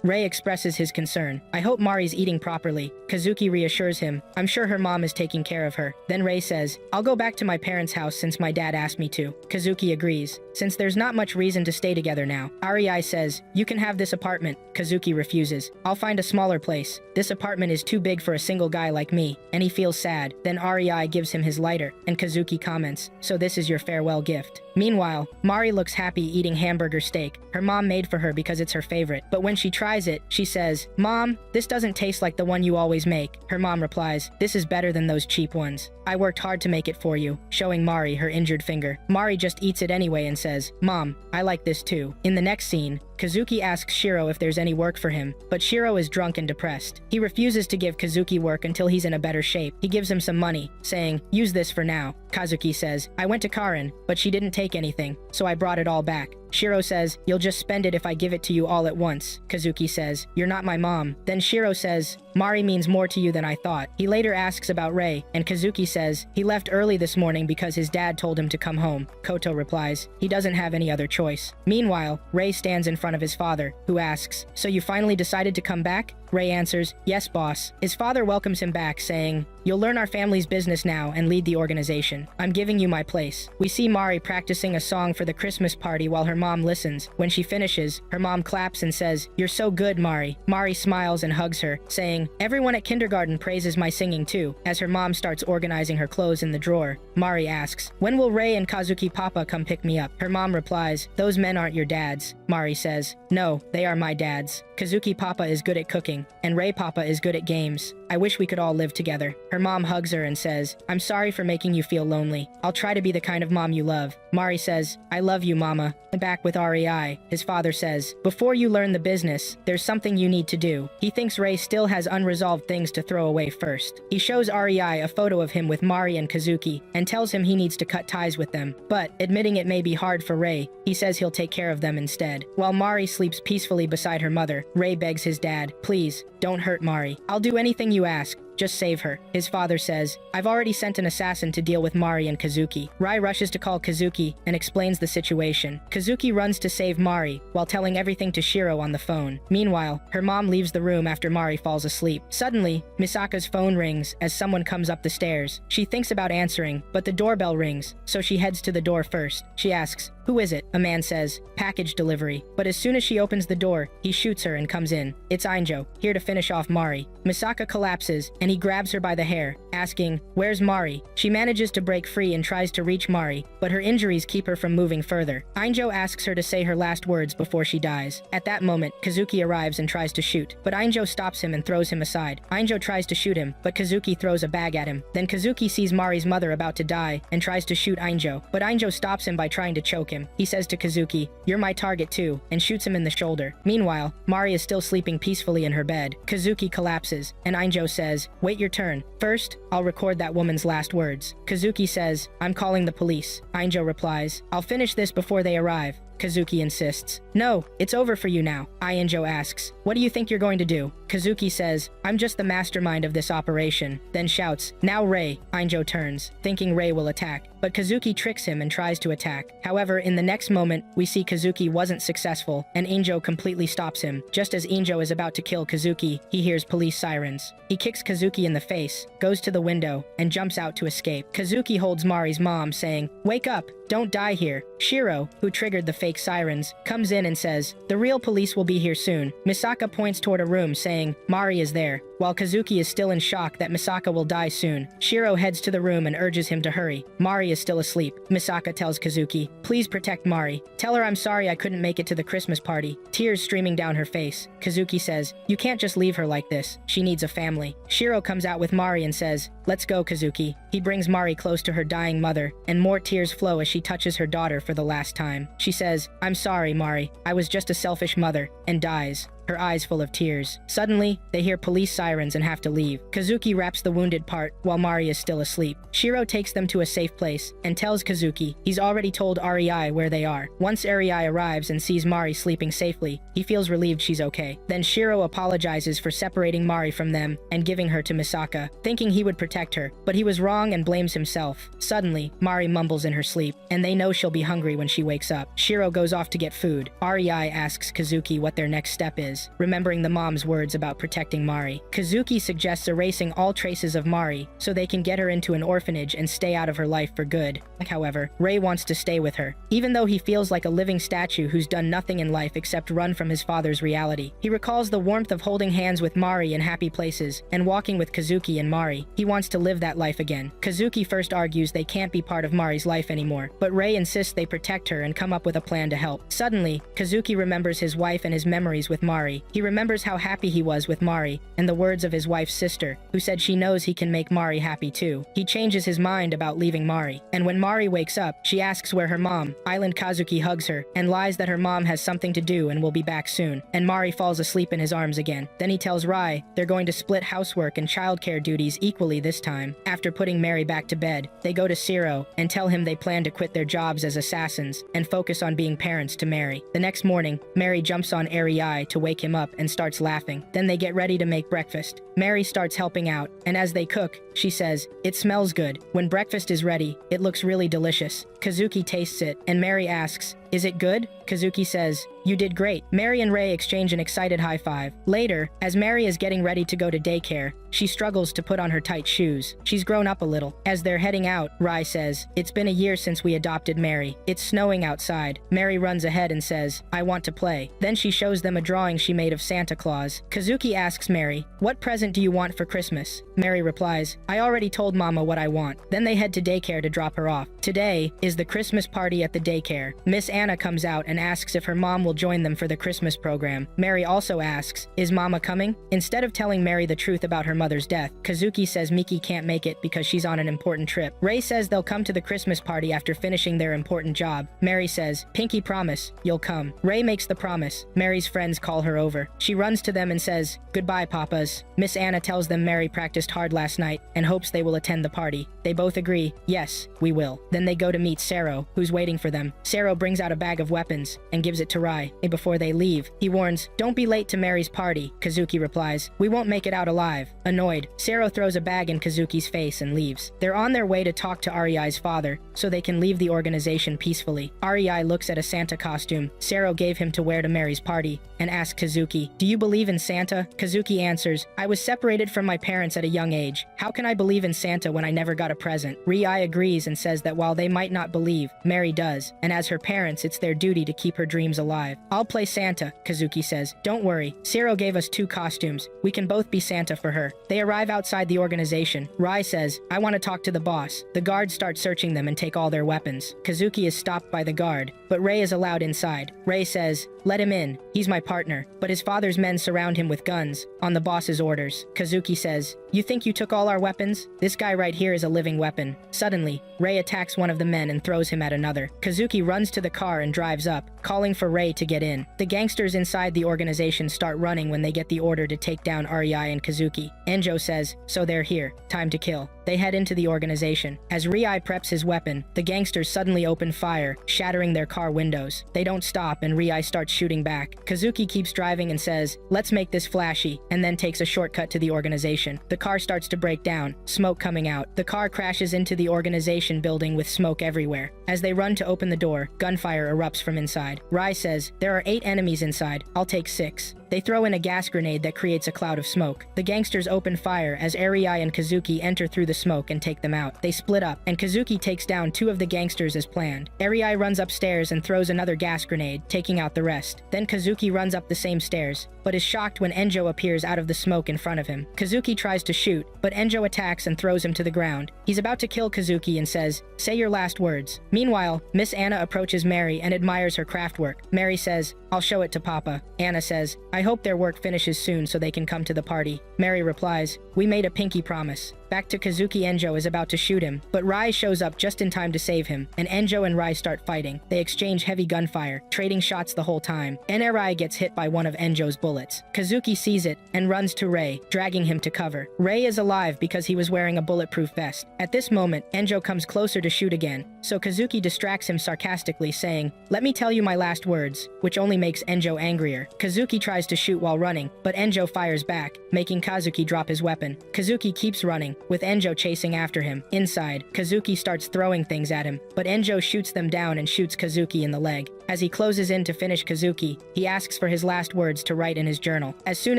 Rei expresses his concern. "I hope Mari's eating properly." Kazuki reassures him, "I'm sure her mom is taking care of her." Then Rei says, "I'll go back to my parents' house since my dad asked me to." Kazuki agrees, since there's not much reason to stay together now. Ai says, "You can have this apartment." Kazuki refuses. "I'll find a smaller place. This apartment is too big for a single guy like me," and he feels sad. Then Ai gives him his lighter, and Kazuki comments, "So this is your farewell gift." Meanwhile, Mari looks happy eating hamburger steak her mom made for her because it's her favorite. But when she tries it, she says, "Mom, this doesn't taste like the one you always make." Her mom replies, "This is better than those cheap ones. I worked hard to make it for you," showing Mari her injured finger. Mari just eats it anyway and says, "Mom, I like this too." In the next scene, Kazuki asks Shiro if there's any work for him, but Shiro is drunk and depressed. He refuses to give Kazuki work until he's in a better shape. He gives him some money, saying, "Use this for now." Kazuki says, "I went to Karin, but she didn't take anything, so I brought it all back." Shiro says, "You'll just spend it if I give it to you all at once." Kazuki says, "You're not my mom." Then Shiro says, "Mari means more to you than I thought." He later asks about Rei, and Kazuki says, "He left early this morning because his dad told him to come home." Koto replies, "He doesn't have any other choice." Meanwhile, Rei stands in front of his father, who asks, "So you finally decided to come back?" Rei answers, "Yes, boss." His father welcomes him back, saying, "You'll learn our family's business now and lead the organization. I'm giving you my place." We see Mari practicing a song for the Christmas party while her mom listens. When she finishes, her mom claps and says, "You're so good, Mari." Mari smiles and hugs her, saying, "Everyone at kindergarten praises my singing too." As her mom starts organizing her clothes in the drawer, Mari asks, "When will Rei and Kazuki Papa come pick me up?" Her mom replies, "Those men aren't your dads." Mari says, "No, they are my dads." Kazuki Papa is good at cooking, and Rei Papa is good at games. I wish we could all live together. Her mom hugs her and says, I'm sorry for making you feel lonely. I'll try to be the kind of mom you love. Mari says, I love you, Mama. And back with REI, his father says, before you learn the business, there's something you need to do. He thinks Rei still has unresolved things to throw away first. He shows REI a photo of him with Mari and Kazuki, and tells him he needs to cut ties with them. But, admitting it may be hard for Rei, he says he'll take care of them instead. While Mari sleeps peacefully beside her mother, Rei begs his dad, please, don't hurt Mari. I'll do anything you ask. Just save her. His father says, I've already sent an assassin to deal with Mari and Kazuki. Rai rushes to call Kazuki and explains the situation. Kazuki runs to save Mari while telling everything to Shiro on the phone. Meanwhile, her mom leaves the room after Mari falls asleep. Suddenly, Misaka's phone rings as someone comes up the stairs. She thinks about answering, but the doorbell rings, so she heads to the door first. She asks, who is it? A man says, package delivery. But as soon as she opens the door, he shoots her and comes in. It's Ainjo, here to finish off Mari. Misaka collapses, and he grabs her by the hair, asking, where's Mari? She manages to break free and tries to reach Mari, but her injuries keep her from moving further. Ainjo asks her to say her last words before she dies. At that moment, Kazuki arrives and tries to shoot, but Ainjo stops him and throws him aside. Ainjo tries to shoot him, but Kazuki throws a bag at him. Then Kazuki sees Mari's mother about to die and tries to shoot Ainjo, but Ainjo stops him by trying to choke him. He says to Kazuki, you're my target too, and shoots him in the shoulder. Meanwhile, Mari is still sleeping peacefully in her bed. Kazuki collapses, and Ainjo says, wait your turn. First, I'll record that woman's last words. Kazuki says, I'm calling the police. Ainjo replies, I'll finish this before they arrive. Kazuki insists. No, it's over for you now. Ainjo asks, what do you think you're going to do? Kazuki says, I'm just the mastermind of this operation. Then shouts, now Rei. Ainjo turns, thinking Rei will attack, but Kazuki tricks him and tries to attack. However, in the next moment, we see Kazuki wasn't successful, and Ainjo completely stops him. Just as Ainjo is about to kill Kazuki, he hears police sirens. He kicks Kazuki in the face, goes to the window, and jumps out to escape. Kazuki holds Mari's mom, saying, wake up, don't die here. Shiro, who triggered the fake sirens, comes in and says, the real police will be here soon. Misaka points toward a room, saying, Mari is there. While Kazuki is still in shock that Misaka will die soon, Shiro heads to the room and urges him to hurry. Mari is still asleep. Misaka tells Kazuki, please protect Mari. Tell her I'm sorry I couldn't make it to the Christmas party. Tears streaming down her face. Kazuki says, you can't just leave her like this. She needs a family. Shiro comes out with Mari and says, let's go, Kazuki. He brings Mari close to her dying mother, and more tears flow as she touches her daughter for the last time. She says, I'm sorry, Mari. I was just a selfish mother, and dies, her eyes full of tears. Suddenly, they hear police sirens and have to leave. Kazuki wraps the wounded part while Mari is still asleep. Shiro takes them to a safe place and tells Kazuki he's already told REI where they are. Once REI arrives and sees Mari sleeping safely, he feels relieved she's okay. Then Shiro apologizes for separating Mari from them and giving her to Misaka, thinking he would protect her, but he was wrong and blames himself. Suddenly, Mari mumbles in her sleep, and they know she'll be hungry when she wakes up. Shiro goes off to get food. REI asks Kazuki what their next step is, remembering the mom's words about protecting Mari. Kazuki suggests erasing all traces of Mari so they can get her into an orphanage and stay out of her life for good. However, Rei wants to stay with her, even though he feels like a living statue who's done nothing in life except run from his father's reality. He recalls the warmth of holding hands with Mari in happy places and walking with Kazuki and Mari. He wants to live that life again. Kazuki first argues they can't be part of Mari's life anymore, but Rei insists they protect her and come up with a plan to help. Suddenly, Kazuki remembers his wife and his memories with Mari. He remembers how happy he was with Mari and the words of his wife's sister, who said she knows he can make Mari happy too. He changes his mind about leaving Mari, and when Mari wakes up, she asks where her mom. Island Kazuki hugs her and lies that her mom has something to do and will be back soon, and Mari falls asleep in his arms again. Then he tells Rai they're going to split housework and childcare duties equally this time. After putting Mari back to bed, they go to Shiro and tell him they plan to quit their jobs as assassins and focus on being parents to Mari. The next morning, Mari jumps on REI to wake him up and starts laughing. Then they get ready to make breakfast. Mari starts helping out, and as they cook, she says, it smells good. When breakfast is ready, it looks really delicious. Kazuki tastes it, and Mari asks, is it good? Kazuki says, you did great. Mari and Rei exchange an excited high five. Later, as Mari is getting ready to go to daycare, she struggles to put on her tight shoes. She's grown up a little. As they're heading out, Rai says, it's been a year since we adopted Mari. It's snowing outside. Mari runs ahead and says, I want to play. Then she shows them a drawing she made of Santa Claus. Kazuki asks Mari, what present do you want for Christmas? Mari replies, I already told Mama what I want. Then they head to daycare to drop her off. Today is is the Christmas party at the daycare. Miss Anna comes out and asks if her mom will join them for the Christmas program. Mary also asks, is Mama coming? Instead of telling Mary the truth about her mother's death, Kazuki says Miki can't make it because she's on an important trip. Ray says they'll come to the Christmas party after finishing their important job. Mary says, Pinky promise, you'll come. Ray makes the promise. Mary's friends call her over. She runs to them and says, goodbye, papas. Miss Anna tells them Mary practiced hard last night and hopes they will attend the party. They both agree, yes, we will. Then they go to meet Sero, who's waiting for them. Sero brings out a bag of weapons and gives it to Rai. Before they leave, he warns, don't be late to Mary's party. Kazuki replies, we won't make it out alive. Annoyed, Sero throws a bag in Kazuki's face and leaves. They're on their way to talk to Ariai's father so they can leave the organization peacefully. Ariai looks at a Santa costume Sero gave him to wear to Mary's party and asks Kazuki, do you believe in Santa? Kazuki answers, I was separated from my parents at a young age. How can I believe in Santa when I never got a present? Riai agrees and says that while they might not believe, Mary does, and as her parents, it's their duty to keep her dreams alive. I'll play Santa, Kazuki says. Don't worry, Sero gave us 2 costumes. We can both be Santa for her. They arrive outside the organization. Rai says, I want to talk to the boss. The guards start searching them and take all their weapons. Kazuki is stopped by the guard, but Ray is allowed inside. Ray says, let him in. He's my partner. But his father's men surround him with guns, on the boss's orders. Kazuki says, you think you took all our weapons? This guy right here is a living weapon. Suddenly, Ray attacks one of the men and throws him at another. Kazuki runs to the car and drives up, calling for Ray to get in. The gangsters inside the organization start running when they get the order to take down Ariai and Kazuki. Enjo says, so they're here. Time to kill. They head into the organization. As Riai preps his weapon, the gangsters suddenly open fire, shattering their car windows. They don't stop and Riai starts shooting back. Kazuki keeps driving and says, let's make this flashy, and then takes a shortcut to the organization. The car starts to break down, smoke coming out. The car crashes into the organization building with smoke everywhere. As they run to open the door, gunfire erupts from inside. Rai says, there are 8 enemies inside. I'll take 6. They throw in a gas grenade that creates a cloud of smoke. The gangsters open fire as Ariai and Kazuki enter through the smoke and take them out. They split up, and Kazuki takes down 2 of the gangsters as planned. Ariai runs upstairs and throws another gas grenade, taking out the rest. Then Kazuki runs up the same stairs, but is shocked when Enjo appears out of the smoke in front of him. Kazuki tries to shoot, but Enjo attacks and throws him to the ground. He's about to kill Kazuki and says, say your last words. Meanwhile, Miss Anna approaches Mary and admires her craft work. Mary says, I'll show it to Papa. Anna says, I hope their work finishes soon so they can come to the party. Mary replies, we made a pinky promise. Back to Kazuki. Enjo is about to shoot him, but Rai shows up just in time to save him, and Enjo and Rai start fighting. They exchange heavy gunfire, trading shots the whole time. Rai gets hit by one of Enjo's bullets. Kazuki sees it and runs to Ray, dragging him to cover. Ray is alive because he was wearing a bulletproof vest. At this moment, Enjo comes closer to shoot again, so Kazuki distracts him sarcastically, saying, let me tell you my last words, which only makes Enjo angrier. Kazuki tries to shoot while running, but Enjo fires back, making Kazuki drop his weapon. Kazuki keeps running, with Enjo chasing after him. Inside, Kazuki starts throwing things at him, but Enjo shoots them down and shoots Kazuki in the leg. As he closes in to finish Kazuki, he asks for his last words to write in his journal. As soon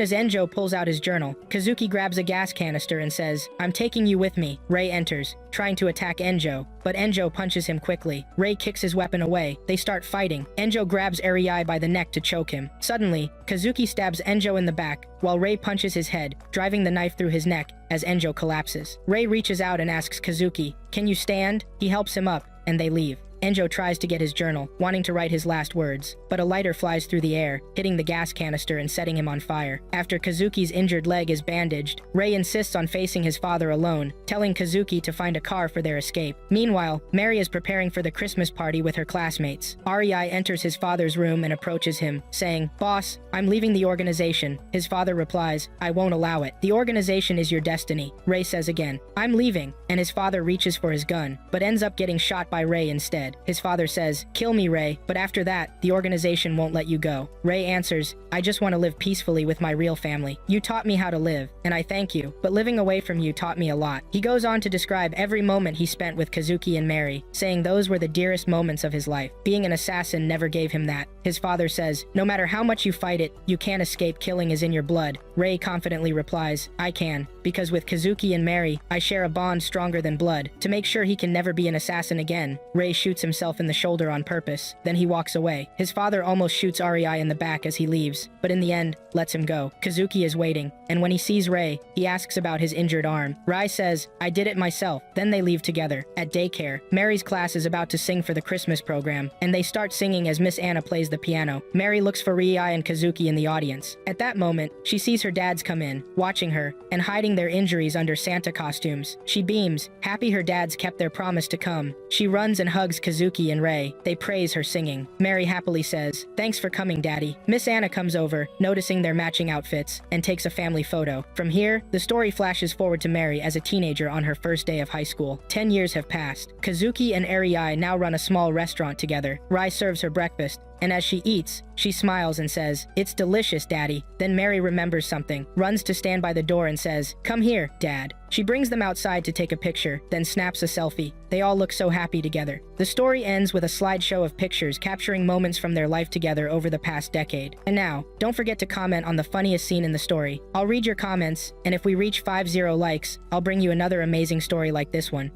as Enjo pulls out his journal, Kazuki grabs a gas canister and says, I'm taking you with me. Ray enters, trying to attack Enjo, but Enjo punches him quickly. Ray kicks his weapon away. They start fighting. Enjo grabs Ariai by the neck to choke him. Suddenly, Kazuki stabs Enjo in the back, while Ray punches his head, driving the knife through his neck as Enjo collapses. Ray reaches out and asks Kazuki, can you stand? He helps him up, and they leave. Enjo tries to get his journal, wanting to write his last words, but a lighter flies through the air, hitting the gas canister and setting him on fire. After Kazuki's injured leg is bandaged, Ray insists on facing his father alone, telling Kazuki to find a car for their escape. Meanwhile, Mary is preparing for the Christmas party with her classmates. Ariai enters his father's room and approaches him, saying, Boss, I'm leaving the organization. His father replies, I won't allow it. The organization is your destiny. Ray says again, I'm leaving, and his father reaches for his gun, but ends up getting shot by Ray instead. His father says, kill me, Ray, but after that, the organization won't let you go. Ray answers, I just want to live peacefully with my real family. You taught me how to live, and I thank you, but living away from you taught me a lot. He goes on to describe every moment he spent with Kazuki and Mary, saying those were the dearest moments of his life. Being an assassin never gave him that. His father says, no matter how much you fight it, you can't escape. Killing is in your blood. Ray confidently replies, I can, because with Kazuki and Mary, I share a bond stronger than blood. To make sure he can never be an assassin again, Ray shoots himself in the shoulder on purpose. Then he walks away. His father almost shoots Rai in the back as he leaves, but in the end, lets him go. Kazuki is waiting, and when he sees Rei, he asks about his injured arm. Rai says, "I did it myself." Then they leave together. At daycare, Mary's class is about to sing for the Christmas program, and they start singing as Miss Anna plays the piano. Mary looks for Rei and Kazuki in the audience. At that moment, she sees her dads come in, watching her, and hiding their injuries under Santa costumes. She beams, happy her dads kept their promise to come. She runs and hugs Kazuki and Rei. They praise her singing. Mary happily says, "Thanks for coming, Daddy." Miss Anna comes over, noticing their matching outfits, and takes a family photo. From here, the story flashes forward to Mary as a teenager on her first day of high school. 10 years have passed. Kazuki and Rai now run a small restaurant together. Rai serves her breakfast, and as she eats, she smiles and says, "It's delicious, Daddy." Then Mary remembers something, runs to stand by the door and says, "Come here, Dad." She brings them outside to take a picture, then snaps a selfie. They all look so happy together. The story ends with a slideshow of pictures capturing moments from their life together over the past decade. And now, don't forget to comment on the funniest scene in the story. I'll read your comments, and if we reach 50 likes, I'll bring you another amazing story like this one.